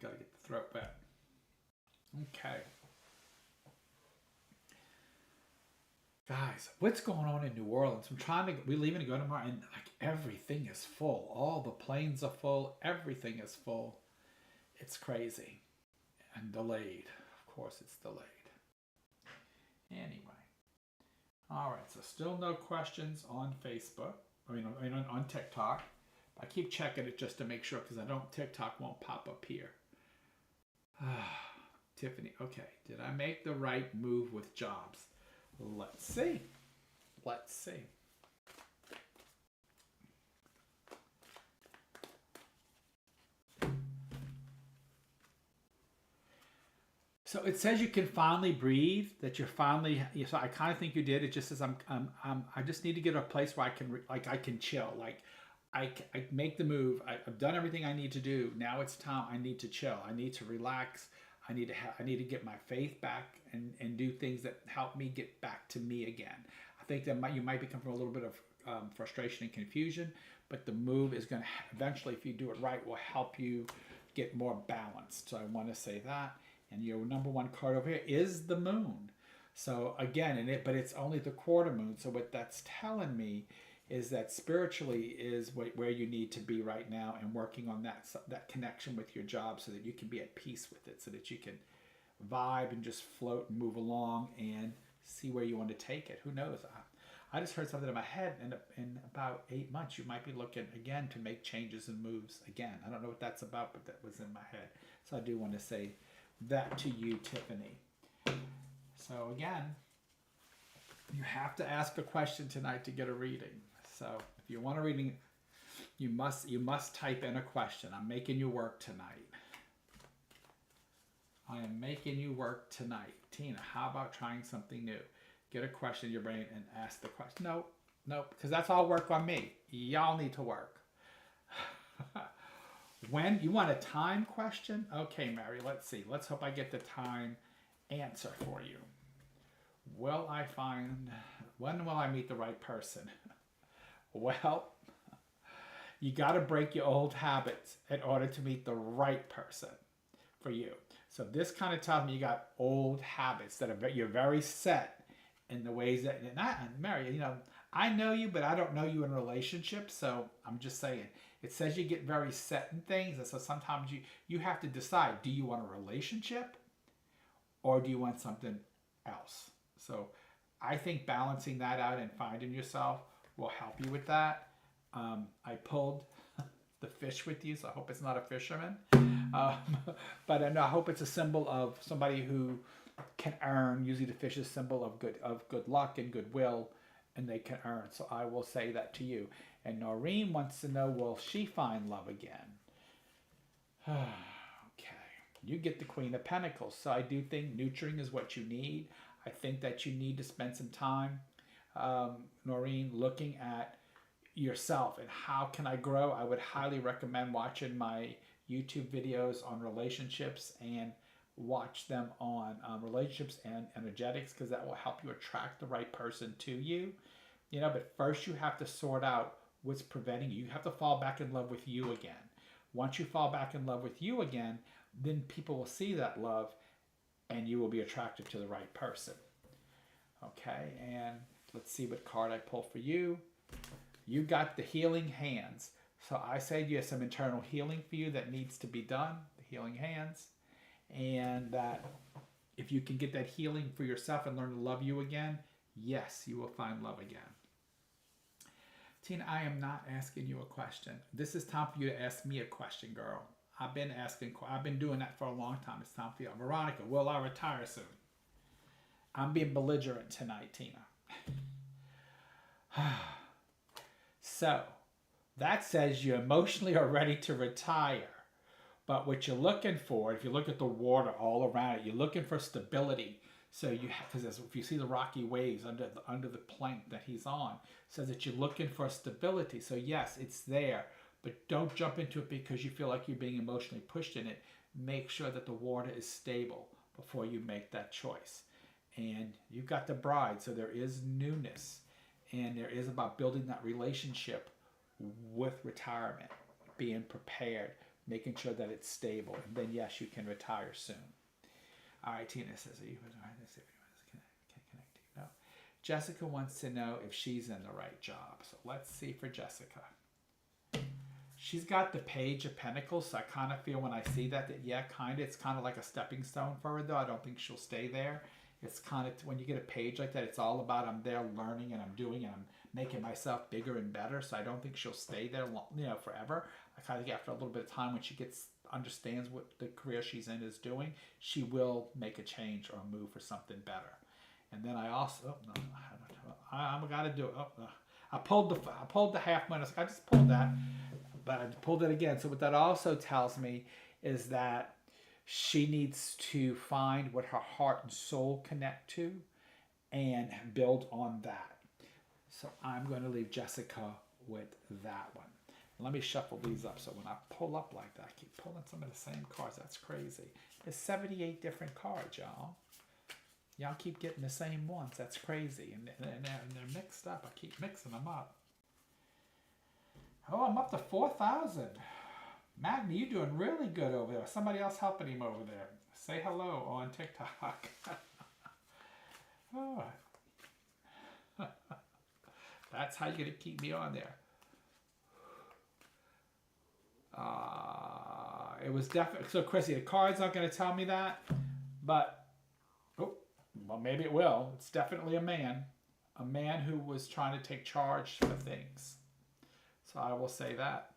Gotta get the throat wet. Okay. Guys, what's going on in New Orleans? We're leaving to go tomorrow, and like everything is full. All the planes are full. Everything is full. It's crazy. And delayed. Of course it's delayed. Anyway. All right, so still no questions on Facebook. On TikTok. I keep checking it just to make sure, because TikTok won't pop up here. Tiffany, okay. Did I make the right move with jobs? Let's see. Let's see. So it says you can finally breathe, that you're finally, so I kind of think you did. It just says I just need to get a place where I can chill. Like I make the move. I've done everything I need to do. Now it's time. I need to chill. I need to relax. I need to get my faith back and do things that help me get back to me again. I think that you might become from a little bit of frustration and confusion, but the move is going to eventually, if you do it right, will help you get more balanced. So I want to say that. And your number 1 card over here is the moon. So again, but it's only the quarter moon. So what that's telling me is that spiritually is where you need to be right now, and working on that connection with your job so that you can be at peace with it, so that you can vibe and just float and move along and see where you want to take it. Who knows? I just heard something in my head, and in about 8 months, you might be looking again to make changes and moves again. I don't know what that's about, but that was in my head. So I do want to say that to you, Tiffany. So again, you have to ask a question tonight to get a reading. So if you want a reading, you must type in a question. I'm making you work tonight. I am making you work tonight. Tina, how about trying something new? Get a question in your brain and ask the question. Nope, because that's all work on me. Y'all need to work. When you want a time question? Okay, Mary, let's see. Let's hope I get the time answer for you. When will I meet the right person? Well, you got to break your old habits in order to meet the right person for you. So this kind of tells me you got old habits that you're very set in the ways that, and Mary, I know you, but I don't know you in a relationship, so I'm just saying. It says you get very set in things, and so sometimes you have to decide, do you want a relationship or do you want something else? So I think balancing that out and finding yourself will help you with that. I pulled the fish with you, so I hope it's not a fisherman. But I hope it's a symbol of somebody who can earn. Usually the fish is a symbol of good luck and goodwill, and they can earn. So I will say that to you. And Noreen wants to know, will she find love again? Okay. You get the Queen of Pentacles. So I do think nurturing is what you need. I think that you need to spend some time, Noreen, looking at yourself and how can I grow. I would highly recommend watching my YouTube videos on relationships and watch them on relationships and energetics, because that will help you attract the right person to you. But first you have to sort out what's preventing you. You have to fall back in love with you again. Once you fall back in love with you again, then people will see that love and you will be attracted to the right person. Okay, and let's see what card I pull for you. You got the healing hands. So I say you have some internal healing for you that needs to be done, the healing hands. And that if you can get that healing for yourself and learn to love you again, yes, you will find love again. Tina, I am not asking you a question. This is time for you to ask me a question, girl. I've been doing that for a long time. It's time for you. Veronica, will I retire soon? I'm being belligerent tonight, Tina. So, that says you emotionally are ready to retire. But what you're looking for, if you look at the water all around it, you're looking for stability. So because if you see the rocky waves under the plank that he's on, says that you're looking for stability. So yes, it's there, but don't jump into it because you feel like you're being emotionally pushed in it. Make sure that the water is stable before you make that choice. And you've got the bride, so there is newness, and there is about building that relationship with retirement, being prepared, making sure that it's stable, and then yes, you can retire soon. All right, Tina says, are you let's see if anyone can connect to you. No. Jessica wants to know if she's in the right job. So let's see for Jessica. She's got the Page of Pentacles, so I kind of feel when I see that yeah, kind of, it's kind of like a stepping stone for her, though. I don't think she'll stay there. It's kind of, when you get a page like that, it's all about I'm there learning and I'm doing and I'm making myself bigger and better. So I don't think she'll stay there forever. I kind of think after a little bit of time, when she understands what the career she's in is doing, she will make a change or a move for something better. And then I also, I'm got to do it. I pulled the half moon. I just pulled that, but I pulled it again. So what that also tells me is that she needs to find what her heart and soul connect to and build on that. So I'm going to leave Jessica with that one. Let me shuffle these up so when I pull up like that, I keep pulling some of the same cards. That's crazy. There's 78 different cards, y'all. Y'all keep getting the same ones. That's crazy. And they're mixed up. I keep mixing them up. Oh, I'm up to 4,000. Magni, you're doing really good over there. Somebody else helping him over there. Say hello on TikTok. Oh. That's how you're going to keep me on there. It was definitely, so Chrissy, the cards aren't going to tell me that, but, well, maybe it will. It's definitely a man who was trying to take charge for things. So I will say that.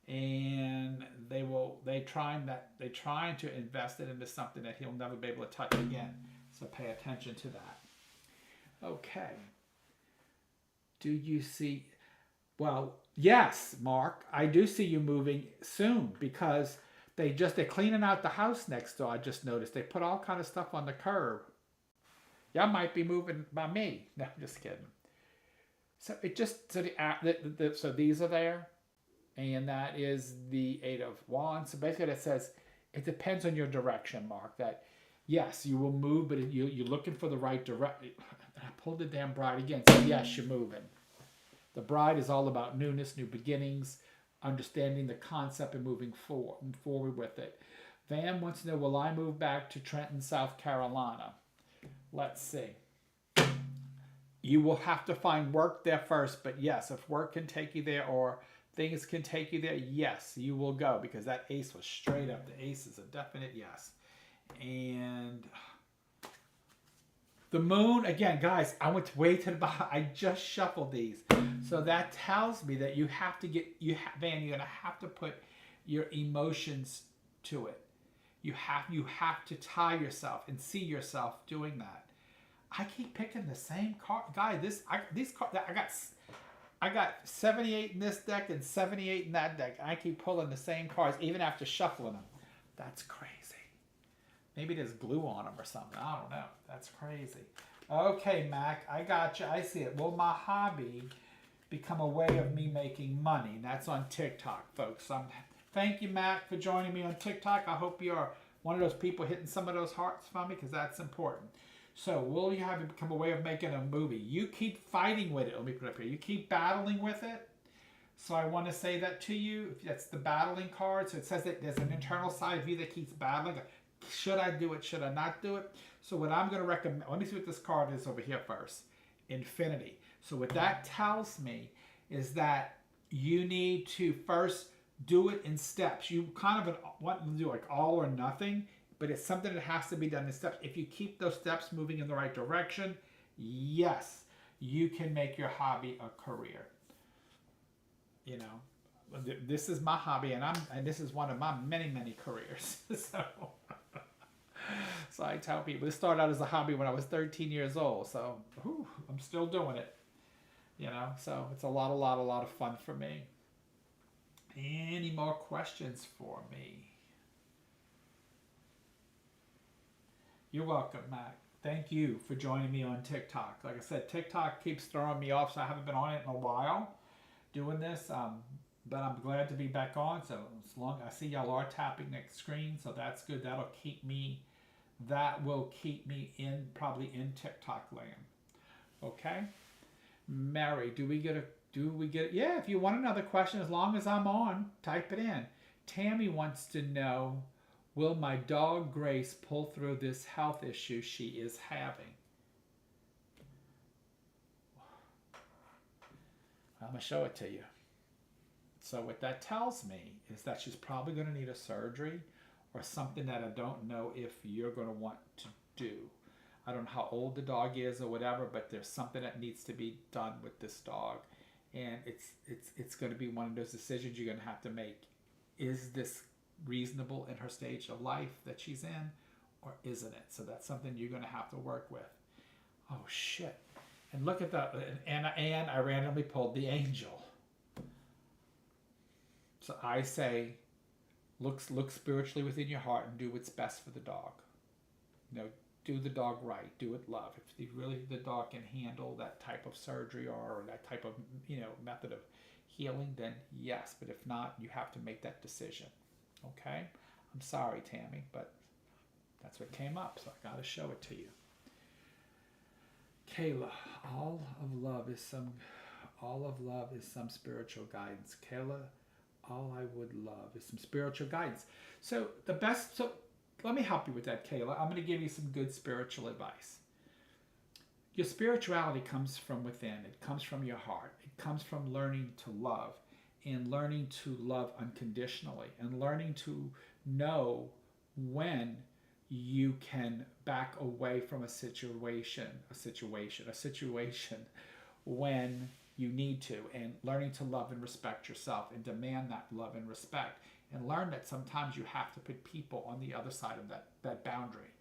And they're trying to invest it into something that he'll never be able to touch again. So pay attention to that. Okay. Do you see, well, yes, Mark, I do see you moving soon because they're cleaning out the house next door. I just noticed they put all kind of stuff on the curb. Y'all might be moving by me. No, I'm just kidding. So so these are there. And that is the Eight of Wands. So basically that says it depends on your direction, Mark. That yes, you will move, but you're looking for the right direction. I pulled the damn bride again. So yes, you're moving. The bride is all about newness, new beginnings, understanding the concept and moving forward with it. Van wants to know, will I move back to Trenton, South Carolina? Let's see. you will have to find work there first. But yes, if work can take you there or things can take you there, yes, you will go, because that ace was straight up. The ace is a definite yes. And the moon, again, guys, I went way to the bottom. I just shuffled these. So that tells me that you have to get, Van, you're going to have to put your emotions to it. You have to tie yourself and see yourself doing that. I keep picking the same card, guy. These cards, I got 78 in this deck and 78 in that deck. I keep pulling the same cards even after shuffling them. That's crazy. Maybe there's glue on them or something. I don't know. That's crazy. Okay, Mac, I got you. I see it. Will my hobby become a way of me making money? And that's on TikTok, folks. Thank you, Mac, for joining me on TikTok. I hope you're one of those people hitting some of those hearts for me, because that's important. So, will you have it become a way of making a movie? You keep fighting with it. Let me put it up here. You keep battling with it. So I want to say that to you. That's the battling card. So it says that there's an internal side of you that keeps battling. Should I do it? Should I not do it? So what I'm going to recommend, let me see what this card is over here first. Infinity. So what that tells me is that you need to first do it in steps. You kind of want to do like all or nothing, but it's something that has to be done in steps. If you keep those steps moving in the right direction, yes, you can make your hobby a career. You know, this is my hobby, and this is one of my many careers. So I tell people, this started out as a hobby when I was 13 years old. So I'm still doing it. You know, so it's a lot of fun for me. Any more questions for me? You're welcome, Mac. Thank you for joining me on TikTok. Like I said, TikTok keeps throwing me off, so I haven't been on it in a while doing this. But I'm glad to be back on. So as long I see y'all are tapping next screen, so that's good. That will keep me probably in TikTok land. Okay. Mary, do we get it? Yeah, if you want another question, as long as I'm on, type it in. Tammy wants to know, will my dog Grace pull through this health issue she is having? I'm going to show it to you. So what that tells me is that she's probably going to need a surgery or something that I don't know if you're going to want to do. I don't know how old the dog is or whatever, but there's something that needs to be done with this dog. And it's going to be one of those decisions you're going to have to make. Is this reasonable in her stage of life that she's in, or isn't it? So that's something you're going to have to work with. Oh, shit. And look at that. And I randomly pulled the angel. So I say, look spiritually within your heart and do what's best for the dog. You know, do the dog right. Do it love. If really the dog can handle that type of surgery or that type of, method of healing, then yes. But if not, you have to make that decision. Okay? I'm sorry, Tammy, but that's what came up, so I got to show it to you. Kayla, all of love is some spiritual guidance. Kayla, all I would love is some spiritual guidance. So let me help you with that, Kayla. I'm going to give you some good spiritual advice. Your spirituality comes from within. It comes from your heart. It comes from learning to love, and learning to love unconditionally, and learning to know when you can back away from a situation when you need to, and learning to love and respect yourself and demand that love and respect, and learn that sometimes you have to put people on the other side of that boundary.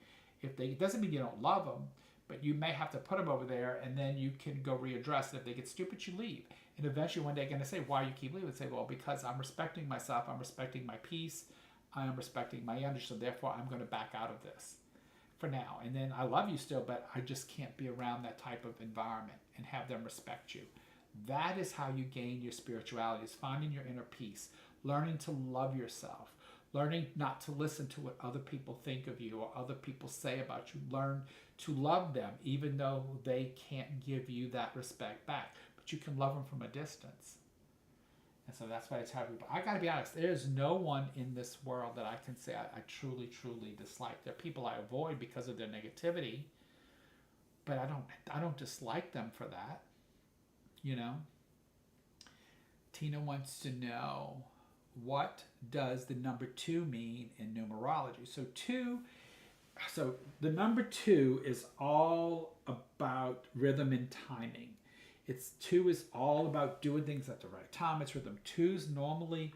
It doesn't mean you don't love them, but you may have to put them over there, and then you can go readdress. If they get stupid, you leave. And eventually one day you're going to say, why you keep leaving? And say, well, because I'm respecting myself, I'm respecting my peace, I am respecting my energy, so therefore I'm going to back out of this for now. And then I love you still, but I just can't be around that type of environment and have them respect you. That is how you gain your spirituality, is finding your inner peace, learning to love yourself, learning not to listen to what other people think of you or other people say about you. Learn to love them even though they can't give you that respect back, but you can love them from a distance. And so that's why I tell people, I got to be honest, there's no one in this world that I can say I truly dislike. There are people I avoid because of their negativity, but I don't dislike them for that, you know. Tina wants to know, what does the number 2 mean in numerology? So the number 2 is all about rhythm and timing. 2 is all about doing things at the right time. It's rhythm. 2s normally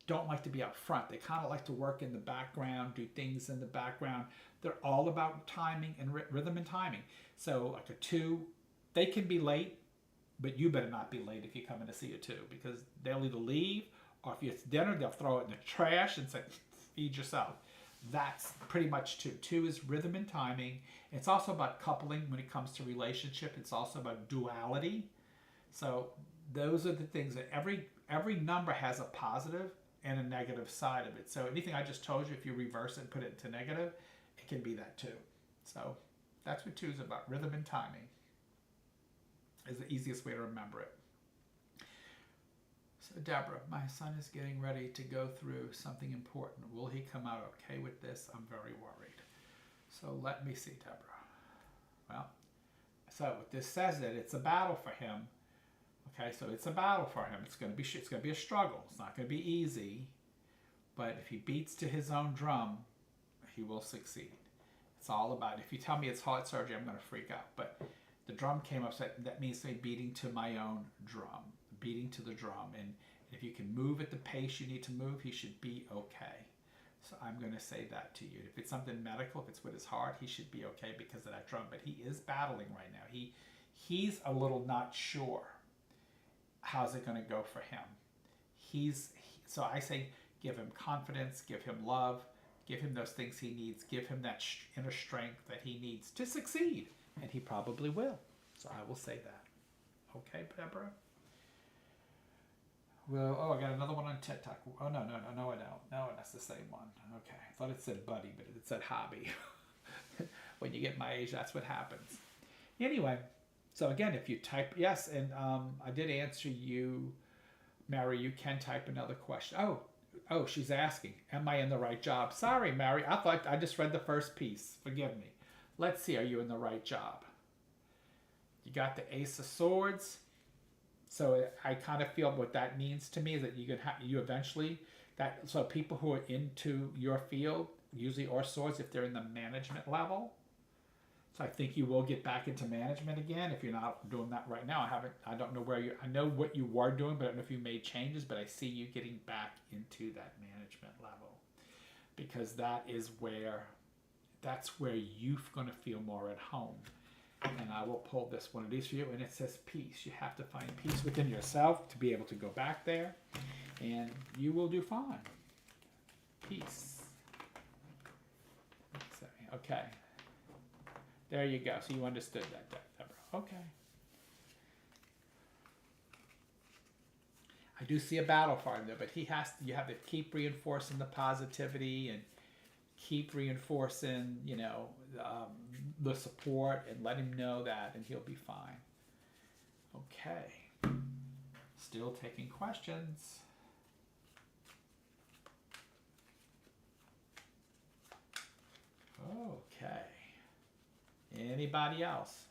don't like to be up front. They kind of like to work in the background, do things in the background. They're all about timing and rhythm and timing. So like a 2, they can be late, but you better not be late if you come in to see a 2, because they'll either leave, or if it's dinner, they'll throw it in the trash and say, feed yourself. That's pretty much 2. 2 is rhythm and timing. It's also about coupling when it comes to relationship. It's also about duality. So those are the things that every number has a positive and a negative side of it. So anything I just told you, if you reverse it and put it into negative, it can be that too. So that's what 2 is about. Rhythm and timing is the easiest way to remember it. So Deborah, my son is getting ready to go through something important. Will he come out okay with this? I'm very worried. So let me see, Deborah. Well, so what this says that it's a battle for him. Okay, so it's a battle for him. It's going to be a struggle. It's not going to be easy, but if he beats to his own drum, he will succeed. It's all about, if you tell me it's heart surgery, I'm going to freak out. But the drum came up, so that means me beating to my own drum, beating to the drum. And if you can move at the pace you need to move, he should be okay. So I'm going to say that to you. If it's something medical, if it's with his heart, he should be okay because of that drum. But he is battling right now. He's a little not sure. How's it going to go for him? So I say give him confidence, give him love, give him those things he needs, give him that inner strength that he needs to succeed. And he probably will. So I will say that. Okay, Deborah? Well, I got another one on TikTok. Oh, no, I don't. No, that's the same one. Okay. I thought it said buddy, but it said hobby. When you get my age, that's what happens. Anyway, so again, if you type yes, and I did answer you, Mary, you can type another question. Oh, she's asking, am I in the right job? Sorry, Mary, I thought I just read the first piece. Forgive me. Let's see, are you in the right job? You got the Ace of Swords. So I kind of feel what that means to me is that you eventually, so people who are into your field, usually or swords, if they're in the management level. So I think you will get back into management again if you're not doing that right now. I don't know I know what you were doing, but I don't know if you made changes, but I see you getting back into that management level because that's where you're going to feel more at home. And I will pull this one of these for you, and it says peace. You have to find peace within yourself to be able to go back there, and you will do fine. Peace. Okay. There you go. So you understood that, Deborah. Okay. I do see a battle for him there, but you have to keep reinforcing the positivity and keep reinforcing, the support and let him know that, and he'll be fine. Okay. Still taking questions. Okay. Anybody else?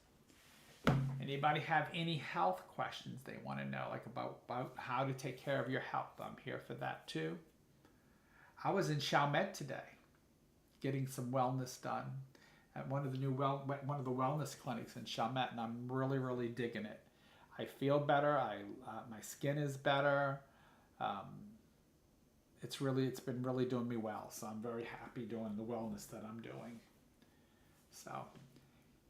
Anybody have any health questions they want to know, like about how to take care of your health? I'm here for that too. I was in Chalmette today, getting some wellness done at one of the wellness clinics in Chalmette, and I'm really, really digging it. I feel better. My skin is better. It's been really doing me well. So I'm very happy doing the wellness that I'm doing. So,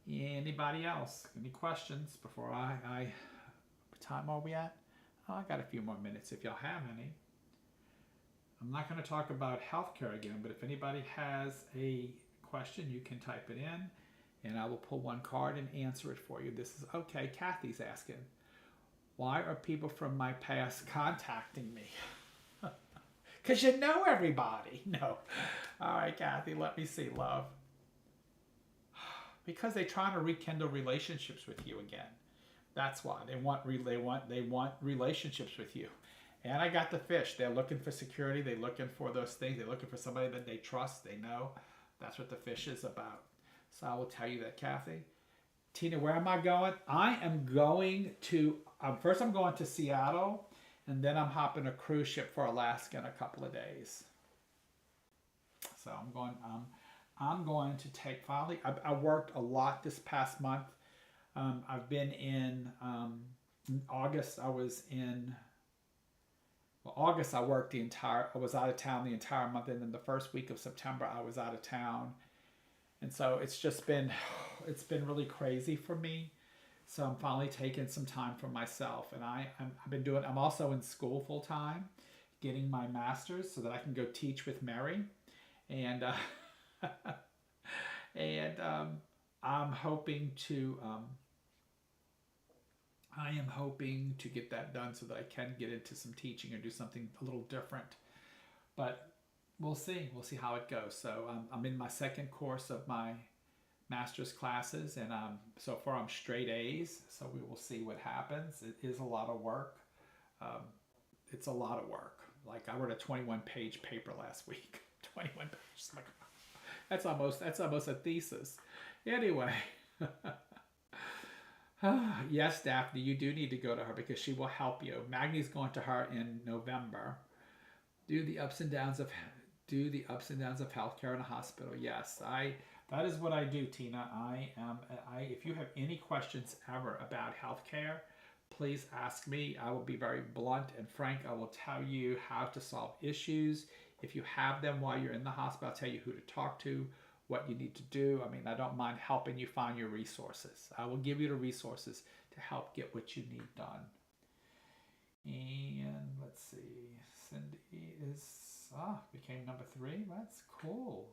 anybody else? Any questions before what time are we at? Oh, I got a few more minutes if y'all have any. I'm not going to talk about healthcare again, but if anybody has a question, you can type it in, and I will pull one card and answer it for you. This is okay. Kathy's asking, why are people from my past contacting me? Because you know everybody. No. All right, Kathy, let me see, love. Because they're trying to rekindle relationships with you again. That's why they want relationships with you. And I got the fish. They're looking for security. They're looking for those things. They're looking for somebody that they trust. They know. That's what the fish is about. So I will tell you that, Kathy. Tina, where am I going? I am going to, first I'm going to Seattle, and then I'm hopping a cruise ship for Alaska in a couple of days. So I'm going to take, finally, I worked a lot this past month. I've been in August, August I worked I was out of town the entire month, and then the first week of September I was out of town. And so it's been really crazy for me. So I'm finally taking some time for myself, and I'm also in school full time, getting my master's so that I can go teach with Mary, and I'm hoping to get that done so that I can get into some teaching or do something a little different. But we'll see how it goes. So I'm in my second course of my master's classes, and so far I'm straight A's, so we will see what happens. It is a lot of work. It's a lot of work. Like, I wrote a 21-page paper last week. 21 pages. Like, that's almost a thesis. Anyway. Yes, Daphne, you do need to go to her because she will help you. Magnie's going to her in November. Do the ups and downs of healthcare in a hospital. Yes, that is what I do, Tina. If you have any questions ever about healthcare, please ask me. I will be very blunt and frank. I will tell you how to solve issues. If you have them while you're in the hospital, I'll tell you who to talk to, what you need to do. I mean, I don't mind helping you find your resources. I will give you the resources to help get what you need done. And let's see, Cindy became number 3. That's cool.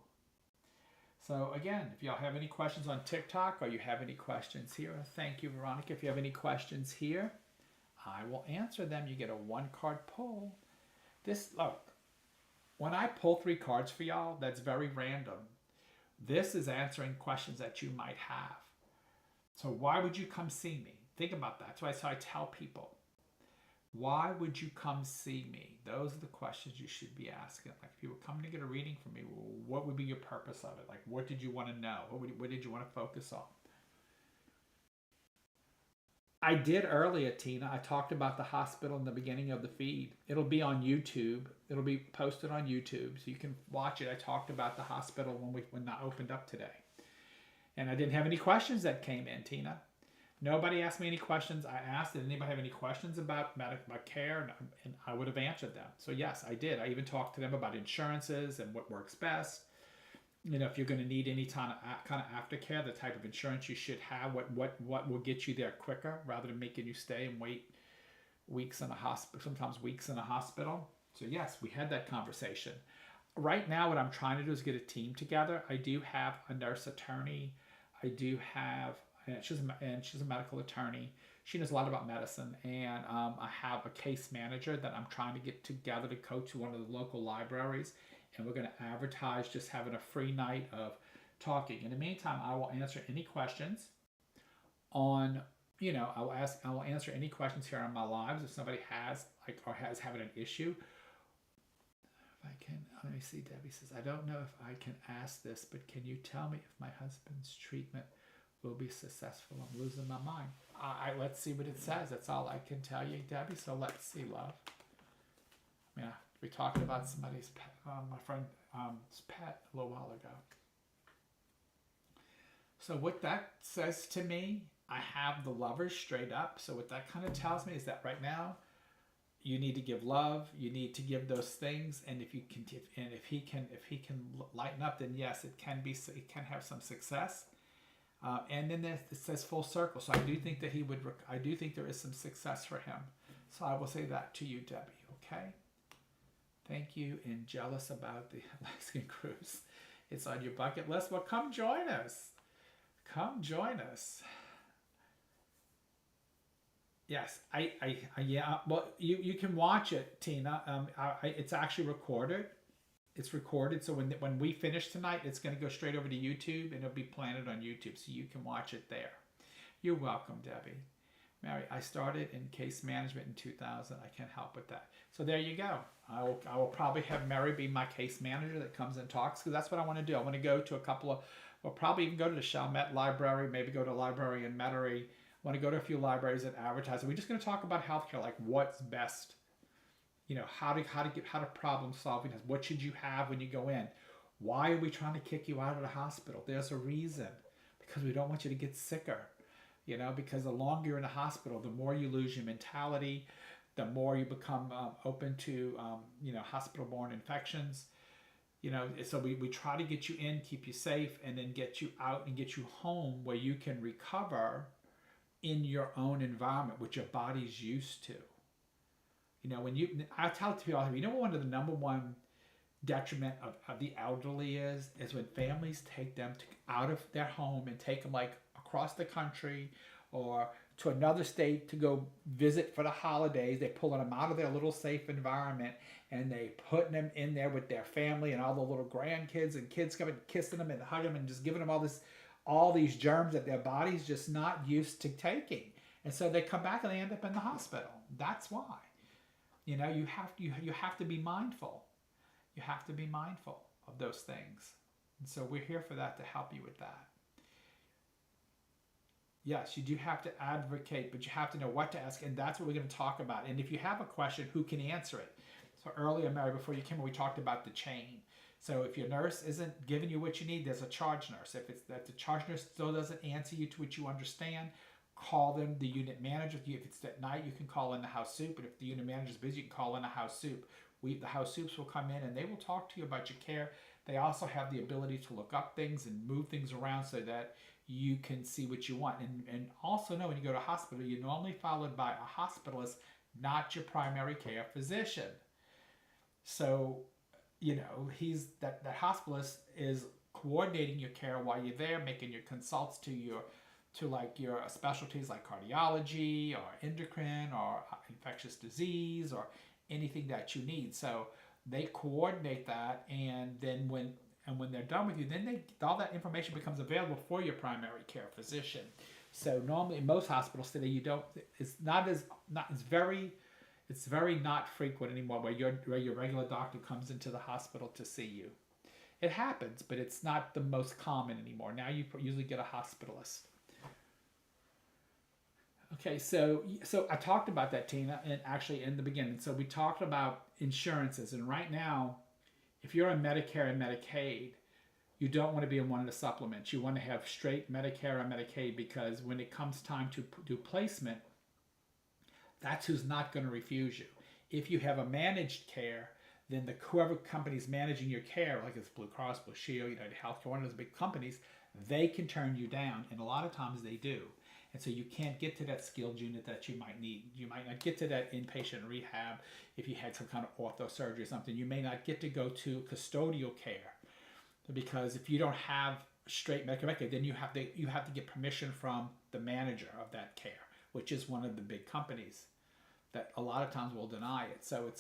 So again, if y'all have any questions on TikTok or you have any questions here, thank you, Veronica. If you have any questions here, I will answer them. You get a 1-card pull. Look, when I pull 3 cards for y'all, that's very random. This is answering questions that you might have. So why would you come see me? Think about that. That's why I tell people, why would you come see me? Those are the questions you should be asking. Like, if you were coming to get a reading from me, what would be your purpose of it? Like, what did you want to know? What did you want to focus on? I did earlier, Tina. I talked about the hospital in the beginning of the feed. It'll be on YouTube. It'll be posted on YouTube, so you can watch it. I talked about the hospital when I opened up today. And I didn't have any questions that came in, Tina. Nobody asked me any questions. I asked, did anybody have any questions about care? And I would have answered them. So yes, I did. I even talked to them about insurances and what works best. You know, if you're going to need any kind of aftercare, the type of insurance you should have, what will get you there quicker rather than making you stay and wait weeks in a hospital, sometimes weeks in a hospital. So yes, we had that conversation. Right now, what I'm trying to do is get a team together. I do have a nurse attorney. I do have, she's a medical attorney. She knows a lot about medicine. And I have a case manager that I'm trying to get together to go to one of the local libraries. And we're going to advertise just having a free night of talking. In the meantime, I will answer any questions on, I will answer any questions here on my lives if somebody has having an issue. If I can, let me see, Debbie says, I don't know if I can ask this, but can you tell me if my husband's treatment will be successful? I'm losing my mind. Let's see what it says. That's all I can tell you, Debbie. So let's see, love. Yeah, we talked about somebody's pet, my friend's pet a little while ago. So what that says to me, I have the Lovers straight up. So what that kind of tells me is that right now, you need to give love. You need to give those things, and if he can lighten up, then yes, it can have some success. And then it says full circle. So I do think that I do think there is some success for him. So I will say that to you, Debbie. Okay. Thank you. And jealous about the Alaskan cruise. It's on your bucket list. Well, come join us. Come join us. Yes, yeah. Well, you can watch it, Tina. It's actually recorded. It's recorded, so when we finish tonight, it's going to go straight over to YouTube, and it'll be planted on YouTube, so you can watch it there. You're welcome, Debbie. Mary, I started in case management in 2000. I can't help with that. So there you go. I will probably have Mary be my case manager that comes and talks, because that's what I want to do. I want to go to a couple of or probably even go to the Chalmette Library, maybe go to a library in Metairie. Want to go to a few libraries that advertise. We're just going to talk about healthcare, like what's best, how to problem solving. What should you have when you go in? Why are we trying to kick you out of the hospital? There's a reason, because we don't want you to get sicker. Because the longer you're in the hospital, the more you lose your mentality, the more you become open to hospital-borne infections. So we try to get you in, keep you safe, and then get you out and get you home where you can recover in your own environment, which your body's used to. I tell people, what one of the number one detriment of the elderly is when families take them out of their home and take them like across the country or to another state to go visit for the holidays. They're pulling them out of their little safe environment and they putting them in there with their family and all the little grandkids and kids coming kissing them and hugging them and just giving them all these germs that their body's just not used to taking. And so they come back and they end up in the hospital. That's why. You have to be mindful. You have to be mindful of those things. And so we're here for that, to help you with that. Yes, you do have to advocate, but you have to know what to ask, and that's what we're going to talk about. And if you have a question, who can answer it? So earlier, Mary, before you came in, we talked about the chain. So if your nurse isn't giving you what you need, there's a charge nurse. If it's that the charge nurse still doesn't answer you to what you understand, call them, the unit manager. If it's at night, you can call in the house soup. But if the unit manager is busy, you can call in the house soup. The house soups will come in and they will talk to you about your care. They also have the ability to look up things and move things around so that you can see what you want. And also know when you go to a hospital, you're normally followed by a hospitalist, not your primary care physician. So, that hospitalist is coordinating your care while you're there, making your consults to your specialties like cardiology or endocrine or infectious disease or anything that you need. So they coordinate that, and then when they're done with you, then all that information becomes available for your primary care physician. So normally in most hospitals today, it's very not frequent anymore where your regular doctor comes into the hospital to see you. It happens, but it's not the most common anymore. Now you usually get a hospitalist. Okay, so I talked about that, Tina, and actually in the beginning. So we talked about insurances, and right now, if you're on Medicare and Medicaid, you don't want to be on one of the supplements. You want to have straight Medicare or Medicaid, because when it comes time to do placement, that's who's not going to refuse you. If you have a managed care, then whoever company's managing your care, like it's Blue Cross, Blue Shield, United Healthcare, one of those big companies, they can turn you down, and a lot of times they do. And so you can't get to that skilled unit that you might need. You might not get to that inpatient rehab if you had some kind of ortho surgery or something. You may not get to go to custodial care, because if you don't have straight Medicare, then you have to get permission from the manager of that care, which is one of the big companies that a lot of times will deny it. So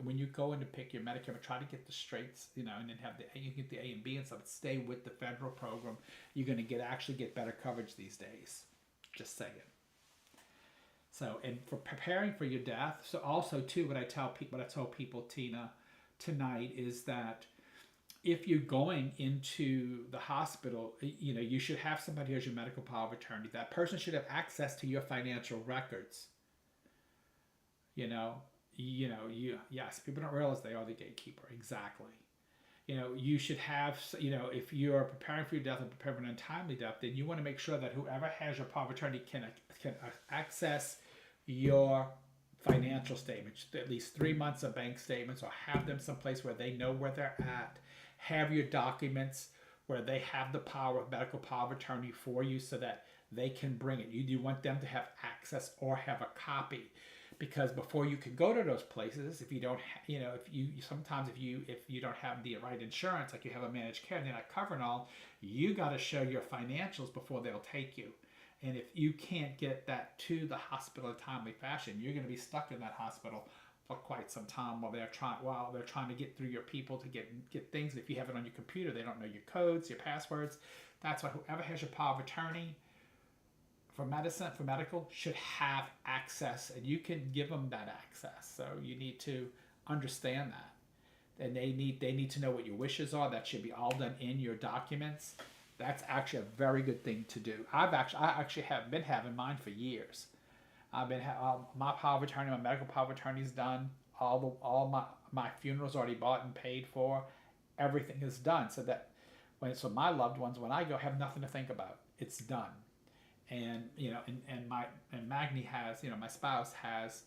when you go in to pick your Medicare, try to get the straights, and then you get the A and B and stuff. Stay with the federal program. You're going to actually get better coverage these days. Just saying. So, and for preparing for your death, so also too, what I told people, Tina, tonight is that if you're going into the hospital, you should have somebody as your medical power of attorney. That person should have access to your financial records. Yes, people don't realize they are the gatekeeper. Exactly. You should have, if you're preparing for your death and preparing for an untimely death, then you want to make sure that whoever has your power of attorney can access your financial statements, at least 3 months of bank statements, or have them someplace where they know where they're at. Have your documents where they have the medical power of attorney for you so that they can bring it. You want them to have access or have a copy. Because before you can go to those places, if you don't, if you don't have the right insurance, like you have a managed care, and they're not covering all, you got to show your financials before they'll take you. And if you can't get that to the hospital in a timely fashion, you're going to be stuck in that hospital for quite some time while they're trying to get through your people to get things. If you have it on your computer, they don't know your codes, your passwords. That's why whoever has your power of attorney for medical should have access, and you can give them that access. So you need to understand that, and they need to know what your wishes are. That should be all done in your documents, That's actually a very good thing to do. I actually have been having mine for years. I've been my power of attorney, my medical power of attorney is done. All my funerals already bought and paid for. Everything is done, so that so my loved ones, when I go, have nothing to think about. It's done. And and Magni has, my spouse has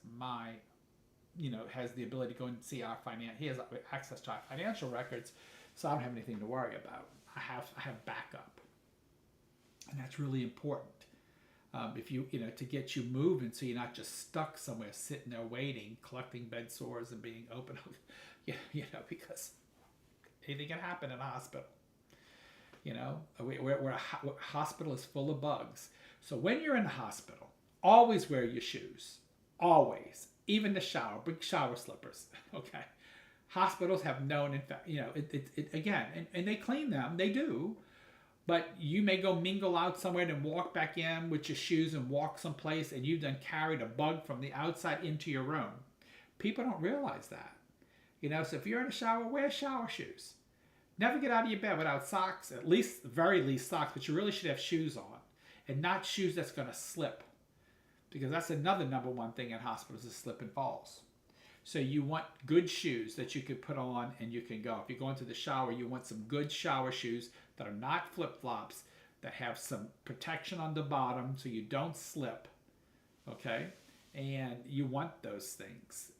has the ability to go and see our he has access to our financial records, so I don't have anything to worry about. I have backup, and that's really important. If you to get you moving, so you're not just stuck somewhere sitting there waiting, collecting bed sores and being open, because anything can happen in a hospital. Where a hospital is full of bugs. So when you're in the hospital, always wear your shoes. Always. Even the shower, big shower slippers. Okay. Hospitals have known, in fact, again, and they clean them, they do. But you may go mingle out somewhere and walk back in with your shoes and walk someplace, and you've then carried a bug from the outside into your room. People don't realize that. So if you're in a shower, wear shower shoes. Never get out of your bed without socks, at least, very least socks, but you really should have shoes on. And not shoes that's going to slip. Because that's another number one thing in hospitals is slip and falls. So you want good shoes that you can put on and you can go. If you go into the shower, you want some good shower shoes that are not flip-flops, that have some protection on the bottom so you don't slip. Okay? And you want those things,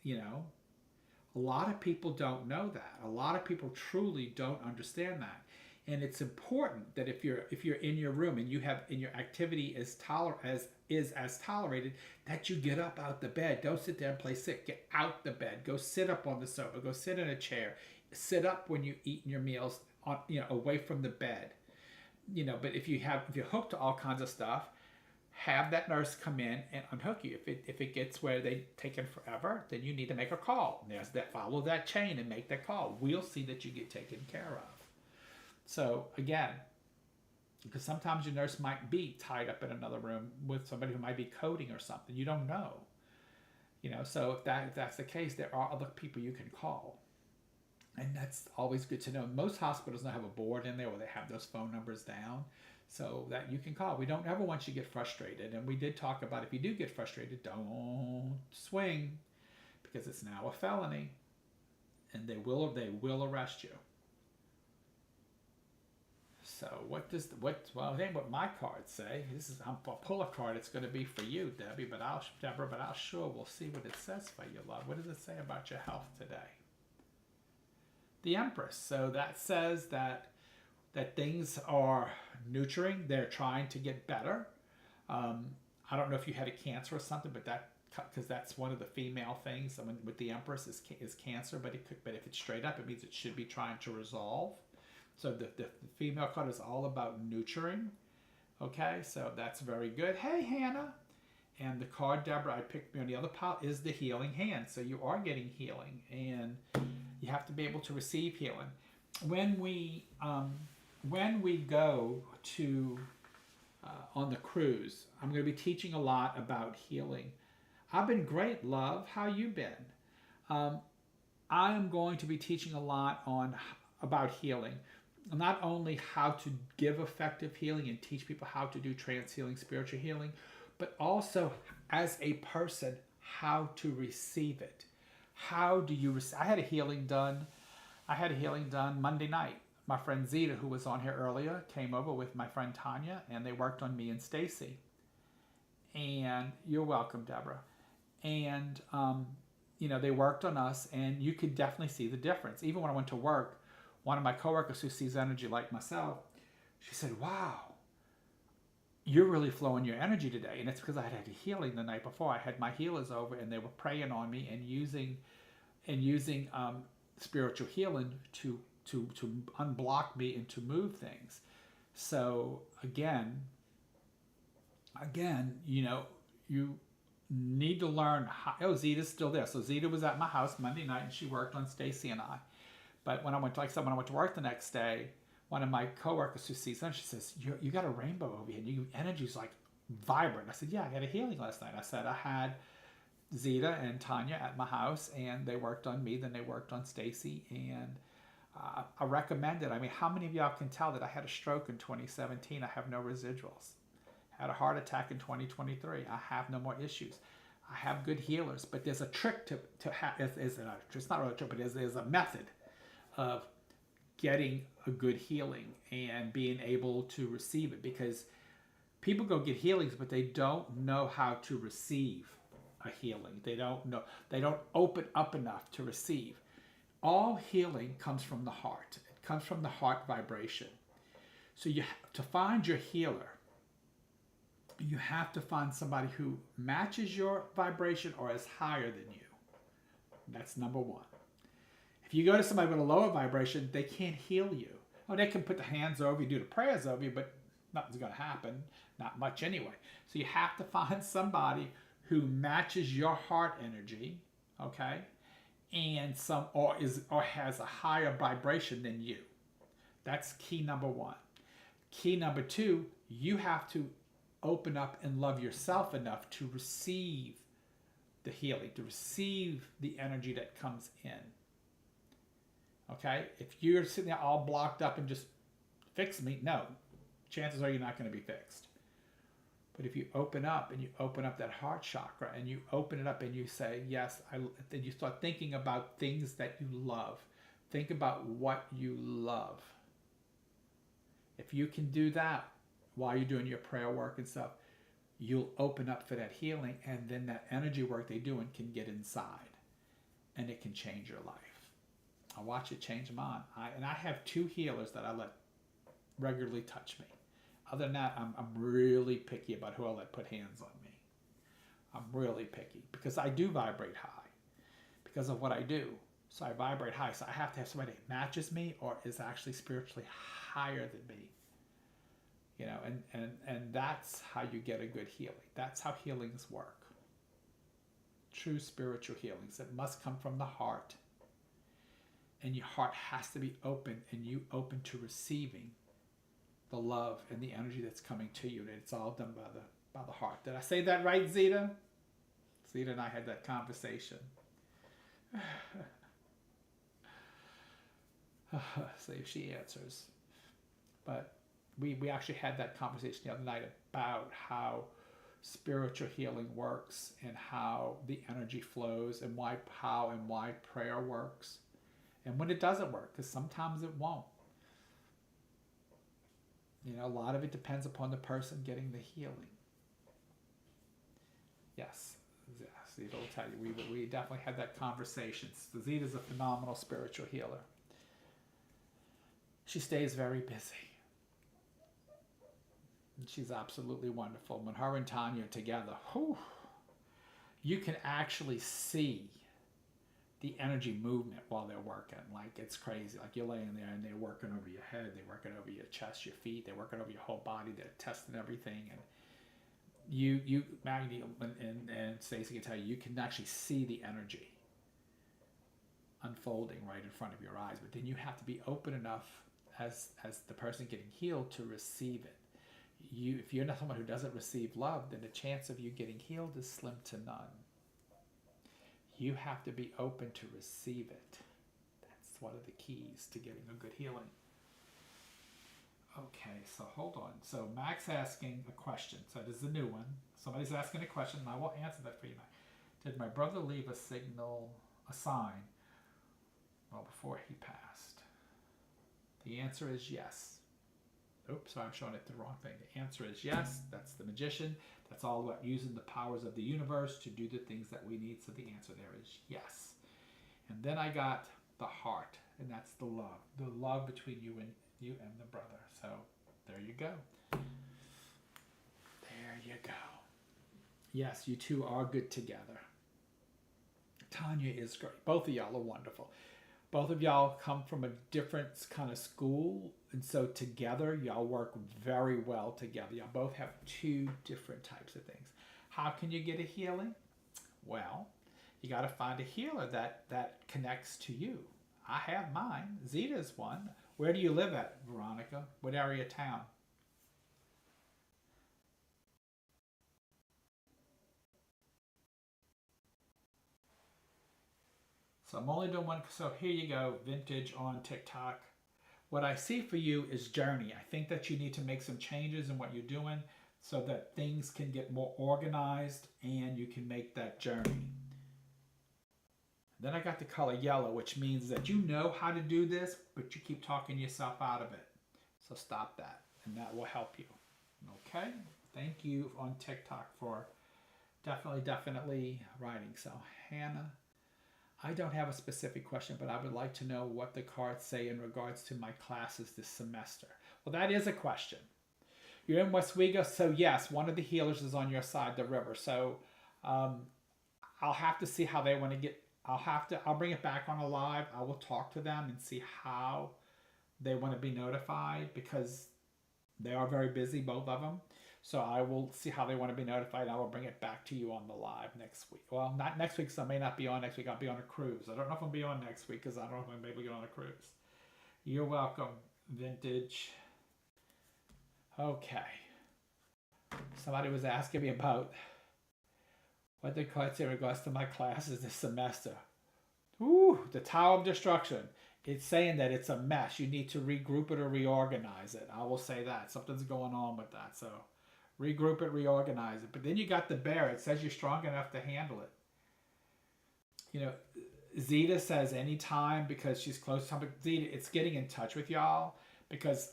A lot of people don't know that. A lot of people truly don't understand that. And it's important that if you're in your room and you have in your activity is as tolerated, that you get up out the bed. Don't sit there and play sick. Get out the bed. Go sit up on the sofa. Go sit in a chair. Sit up when you eat your meals on away from the bed. But if you're hooked to all kinds of stuff, have that nurse come in and unhook you. If it gets where they taken forever, then you need to make a call. Follow that chain and make that call. We'll see that you get taken care of. So again, because sometimes your nurse might be tied up in another room with somebody who might be coding or something. You don't know. So if that's the case, there are other people you can call. And that's always good to know. Most hospitals now have a board in there where they have those phone numbers down so that you can call. We don't ever want you to get frustrated. And we did talk about if you do get frustrated, don't swing, because it's now a felony. And they will arrest you. So it ain't what my cards say. I'll pull a card. It's going to be for you, Debbie, but I'll sure we'll see what it says for you, love. What does it say about your health today? The Empress. So that says that things are nurturing. They're trying to get better. I don't know if you had a cancer or something, but because that's one of the female things. I mean, with the Empress is cancer, but if it's straight up, it means it should be trying to resolve. So the female card is all about nurturing. Okay, so that's very good. Hey, Hannah. And the card, Deborah, I picked on the other pile is the healing hand. So you are getting healing, and you have to be able to receive healing. When we go to on the cruise, I'm going to be teaching a lot about healing. I've been great, love. How you been? I am going to be teaching a lot about healing. Not only how to give effective healing and teach people how to do trance healing, spiritual healing, but also as a person, how to receive it. How do you receive? I had a healing done Monday night. My friend Zita, who was on here earlier, came over with my friend Tanya, and they worked on me and Stacy. And you're welcome, Deborah. And they worked on us, and you could definitely see the difference. Even when I went to work, one of my coworkers who sees energy like myself, she said, "Wow, you're really flowing your energy today." And it's because I had a healing the night before. I had my healers over, and they were praying on me and using spiritual healing to unblock me and to move things. So again, you need to learn how. Oh, Zita's still there. So Zita was at my house Monday night, and she worked on Stacy and I. But when I went to work the next day, one of my coworkers who sees them, she says, "You got a rainbow over here. Your energy's like vibrant." I said, "Yeah, I had a healing last night." I said, "I had Zita and Tanya at my house, and they worked on me. Then they worked on Stacy, and I recommend it. I mean, how many of y'all can tell that I had a stroke in 2017? I have no residuals. Had a heart attack in 2023. I have no more issues. I have good healers, but there's a trick to have. It's not really a trick, but there's a method of getting a good healing and being able to receive it, because people go get healings, but they don't know how to receive a healing. They don't open up enough to receive. All healing comes from the heart. It comes from the heart vibration. So you have to find your healer. You have to find somebody who matches your vibration or is higher than you. That's number one. If you go to somebody with a lower vibration, they can't heal you. Oh, they can put the hands over you, do the prayers over you, but nothing's going to happen. Not much anyway. So you have to find somebody who matches your heart energy, okay, and has a higher vibration than you. That's key number one. Key number two, you have to open up and love yourself enough to receive the healing, to receive the energy that comes in. Okay? If you're sitting there all blocked up and just fix me, no. Chances are you're not going to be fixed. But if you open up and you open up that heart chakra and you open it up and you say, yes, then you start thinking about things that you love. Think about what you love. If you can do that while you're doing your prayer work and stuff, you'll open up for that healing, and then that energy work they're doing can get inside and it can change your life. I watch it change mine. I have 2 healers that I let regularly touch me. Other than that, I'm really picky about who I let put hands on me. I'm really picky because I do vibrate high because of what I do. So I vibrate high. So I have to have somebody that matches me or is actually spiritually higher than me. You know, and that's how you get a good healing. That's how healings work. True spiritual healings. It must come from the heart. And your heart has to be open, and you open to receiving the love and the energy that's coming to you. And it's all done by the heart. Did I say that right, Zeta? Zeta and I had that conversation. See if she answers. But we actually had that conversation the other night about how spiritual healing works and how the energy flows and why prayer works and when it doesn't work, because sometimes it won't. You know, a lot of it depends upon the person getting the healing. Yes, Zeta will tell you. We definitely had that conversation. Zeta's a phenomenal spiritual healer. She stays very busy. And she's absolutely wonderful. When her and Tanya are together, you can actually see the energy movement while they're working. Like, it's crazy. Like, you're laying there and they're working over your head, they're working over your chest, your feet, they're working over your whole body, they're testing everything. And Maggie and Stacey can tell you can actually see the energy unfolding right in front of your eyes. But then you have to be open enough as the person getting healed to receive it. If you're not someone who doesn't receive love, then the chance of you getting healed is slim to none. You have to be open to receive it. That's one of the keys to getting a good healing. Okay, so hold on. So Mac's asking a question. So this is a new one. Somebody's asking a question, and I will answer that for you, Mac. Did my brother leave a sign, before he passed? The answer is yes. Oops, sorry, I'm showing it the wrong thing. The answer is yes. That's the magician. That's all about using the powers of the universe to do the things that we need. So the answer there is yes. And then I got the heart, and that's the love. The love between you and the brother. So there you go. There you go. Yes, you two are good together. Tanya is great. Both of y'all are wonderful. Both of y'all come from a different kind of school, and so together y'all work very well together. Y'all both have 2 different types of things. How can you get a healing? Well, you got to find a healer that connects to you. I have mine. Zeta's one. Where do you live at, Veronica? What area of town? So I'm only doing one. So here you go, vintage on TikTok. What I see for you is journey. I think that you need to make some changes in what you're doing so that things can get more organized and you can make that journey. Then I got the color yellow, which means that you know how to do this, but you keep talking yourself out of it. So stop that, and that will help you. Okay? Thank you on TikTok for definitely writing. So Hannah, I don't have a specific question, but I would like to know what the cards say in regards to my classes this semester. Well, that is a question. You're in Westwego, so yes, one of the healers is on your side, the river. So I'll have to see how they want to get. I'll bring it back on a live. I will talk to them and see how they want to be notified because they are very busy, both of them. So I will see how they want to be notified. I will bring it back to you on the live next week. Well, not next week, so I may not be on next week. I'll be on a cruise. I don't know if I'll be on next week because I don't know if I'm able to get on a cruise. You're welcome, Vintage. Okay. Somebody was asking me about what the cards say in regards to my classes this semester. Ooh, the Tower of Destruction. It's saying that it's a mess. You need to regroup it or reorganize it. I will say that. Something's going on with that. So regroup it, reorganize it. But then you got the Bear. It says you're strong enough to handle it. You know, Zeta says anytime because she's close to Zeta, it's getting in touch with y'all because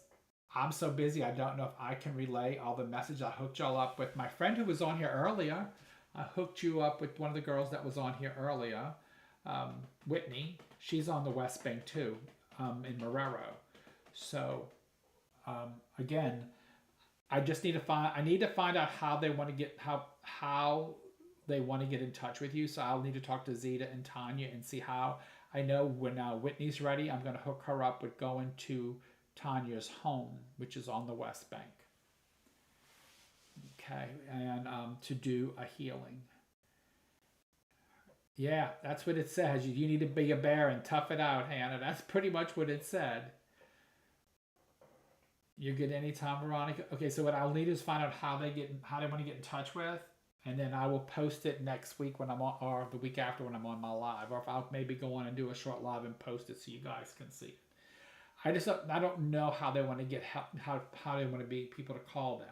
I'm so busy. I don't know if I can relay all the messages. I hooked y'all up with my friend who was on here earlier. I hooked you up with one of the girls that was on here earlier, Whitney. She's on the West Bank too, in Marrero. So, again, I just need to find out how they want to get how they want to get in touch with you. So I'll need to talk to Zeta and Tanya and see how. I know when Whitney's ready, I'm going to hook her up with going to Tanya's home, which is on the West Bank. Okay, and to do a healing. Yeah, that's what it says. You need to be a bear and tough it out, Hannah. That's pretty much what it said. You're good anytime, Veronica. Okay, so what I'll need is find out how they want to get in touch with, and then I will post it next week when I'm on, or the week after when I'm on my live, or if I'll maybe go on and do a short live and post it so you guys can see it. I don't know how they want to get help, how they want to be people to call them.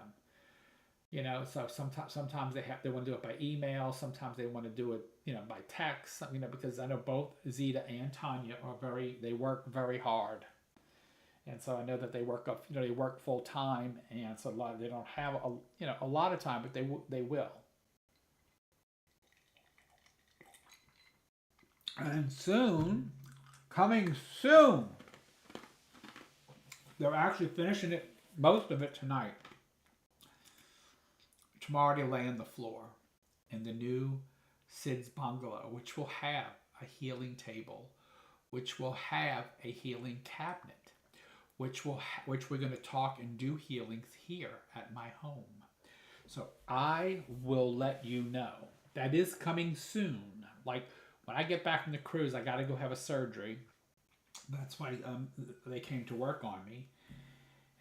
You know, so sometimes they want to do it by email. Sometimes they want to do it, by text. Because I know both Zeta and Tanya they work very hard, and so I know that they work full time, and so they don't have a lot of time, but they will. And coming soon, they're actually finishing it, most of it tonight. Tomorrow they lay on the floor in the new Sid's bungalow, which will have a healing table, which will have a healing cabinet, which we're going to talk and do healings here at my home. So I will let you know. That is coming soon. Like when I get back from the cruise, I got to go have a surgery. That's why they came to work on me,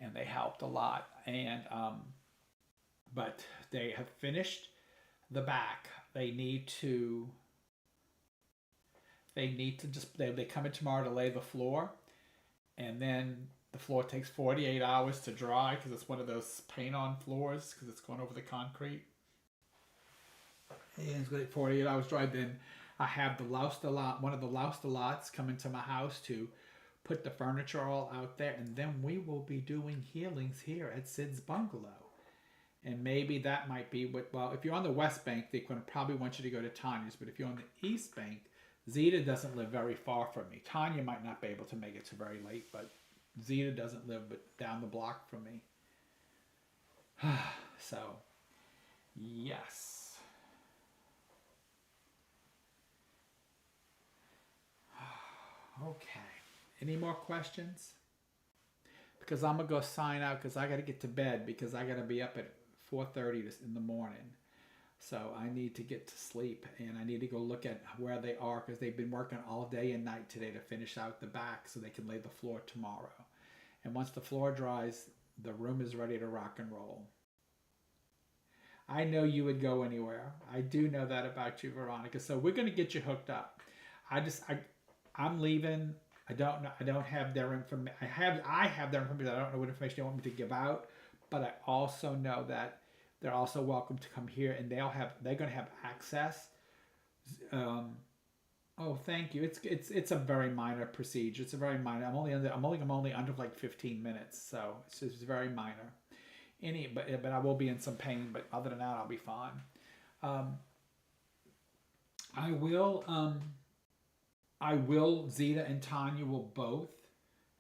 and they helped a lot. And but they have finished the back. They come in tomorrow to lay the floor, and then the floor takes 48 hours to dry because it's one of those paint-on floors because it's going over the concrete. And it's going to take 48 hours dry. Then I have one of the Laustalats come into my house to put the furniture all out there, and then we will be doing healings here at Sid's bungalow. And maybe that might be if you're on the West Bank, they're going to probably want you to go to Tanya's. But if you're on the East Bank, Zeta doesn't live very far from me. Tanya might not be able to make it to very late, but Zeta doesn't live down the block from me. So, yes. Okay. Any more questions? Because I'm going to go sign out because I got to get to bed because I got to be up at 4:30 in the morning. So I need to get to sleep and I need to go look at where they are because they've been working all day and night today to finish out the back so they can lay the floor tomorrow. And once the floor dries, the room is ready to rock and roll. I know you would go anywhere. I do know that about you, Veronica. So we're going to get you hooked up. I'm leaving. I don't know. I don't have their information. I have their information. I don't know what information they want me to give out, but I also know that they're also welcome to come here, and they're going to have access. Oh, thank you. It's a very minor procedure. It's a very minor. I'm only under like 15 minutes, so it's just very minor. But I will be in some pain. But other than that, I'll be fine. Zeta and Tanya will both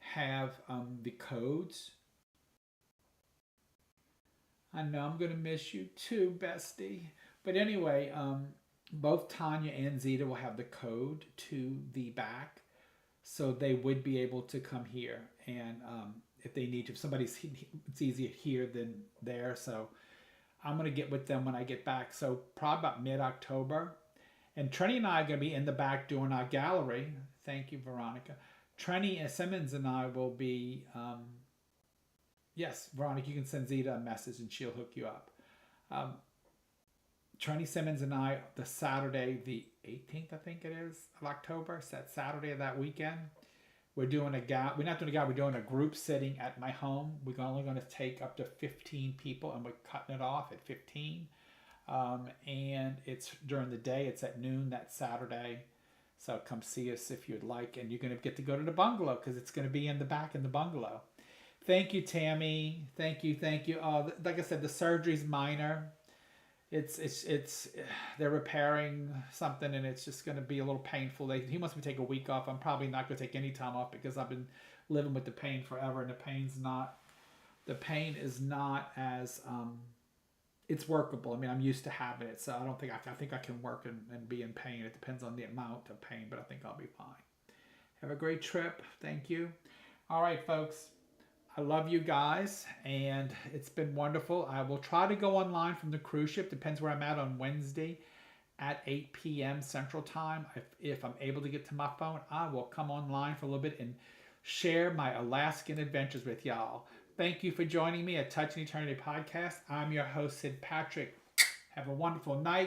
have the codes. I know I'm gonna miss you too, bestie. But anyway, both Tanya and Zeta will have the code to the back, so they would be able to come here. And if they need to, it's easier here than there. So I'm gonna get with them when I get back. So probably about mid-October. And Trenny and I are gonna be in the back doing our gallery. Thank you, Veronica. Trenny Simmons and I will be. Yes, Veronica, you can send Zeta a message and she'll hook you up. Trenny Simmons and I, the Saturday, the 18th, I think it is, of October, it's that Saturday of that weekend, we're doing we're not doing a we're doing a group sitting at my home. We're only going to take up to 15 people, and we're cutting it off at 15. And it's during the day, it's at noon that Saturday. So come see us if you'd like, and you're going to get to go to the bungalow because it's going to be in the back in the bungalow. Thank you, Tammy. Thank you. Like I said, the surgery's minor. It's they're repairing something, and it's just going to be a little painful. He wants me to take a week off. I'm probably not going to take any time off because I've been living with the pain forever, and the pain is not as it's workable. I mean, I'm used to having it, so I think I can work and be in pain. It depends on the amount of pain, but I think I'll be fine. Have a great trip. Thank you. All right, folks. I love you guys, and it's been wonderful. I will try to go online from the cruise ship. Depends where I'm at on Wednesday at 8 p.m. Central Time. If I'm able to get to my phone, I will come online for a little bit and share my Alaskan adventures with y'all. Thank you for joining me at Touching Eternity Podcast. I'm your host, Sid Patrick. Have a wonderful night.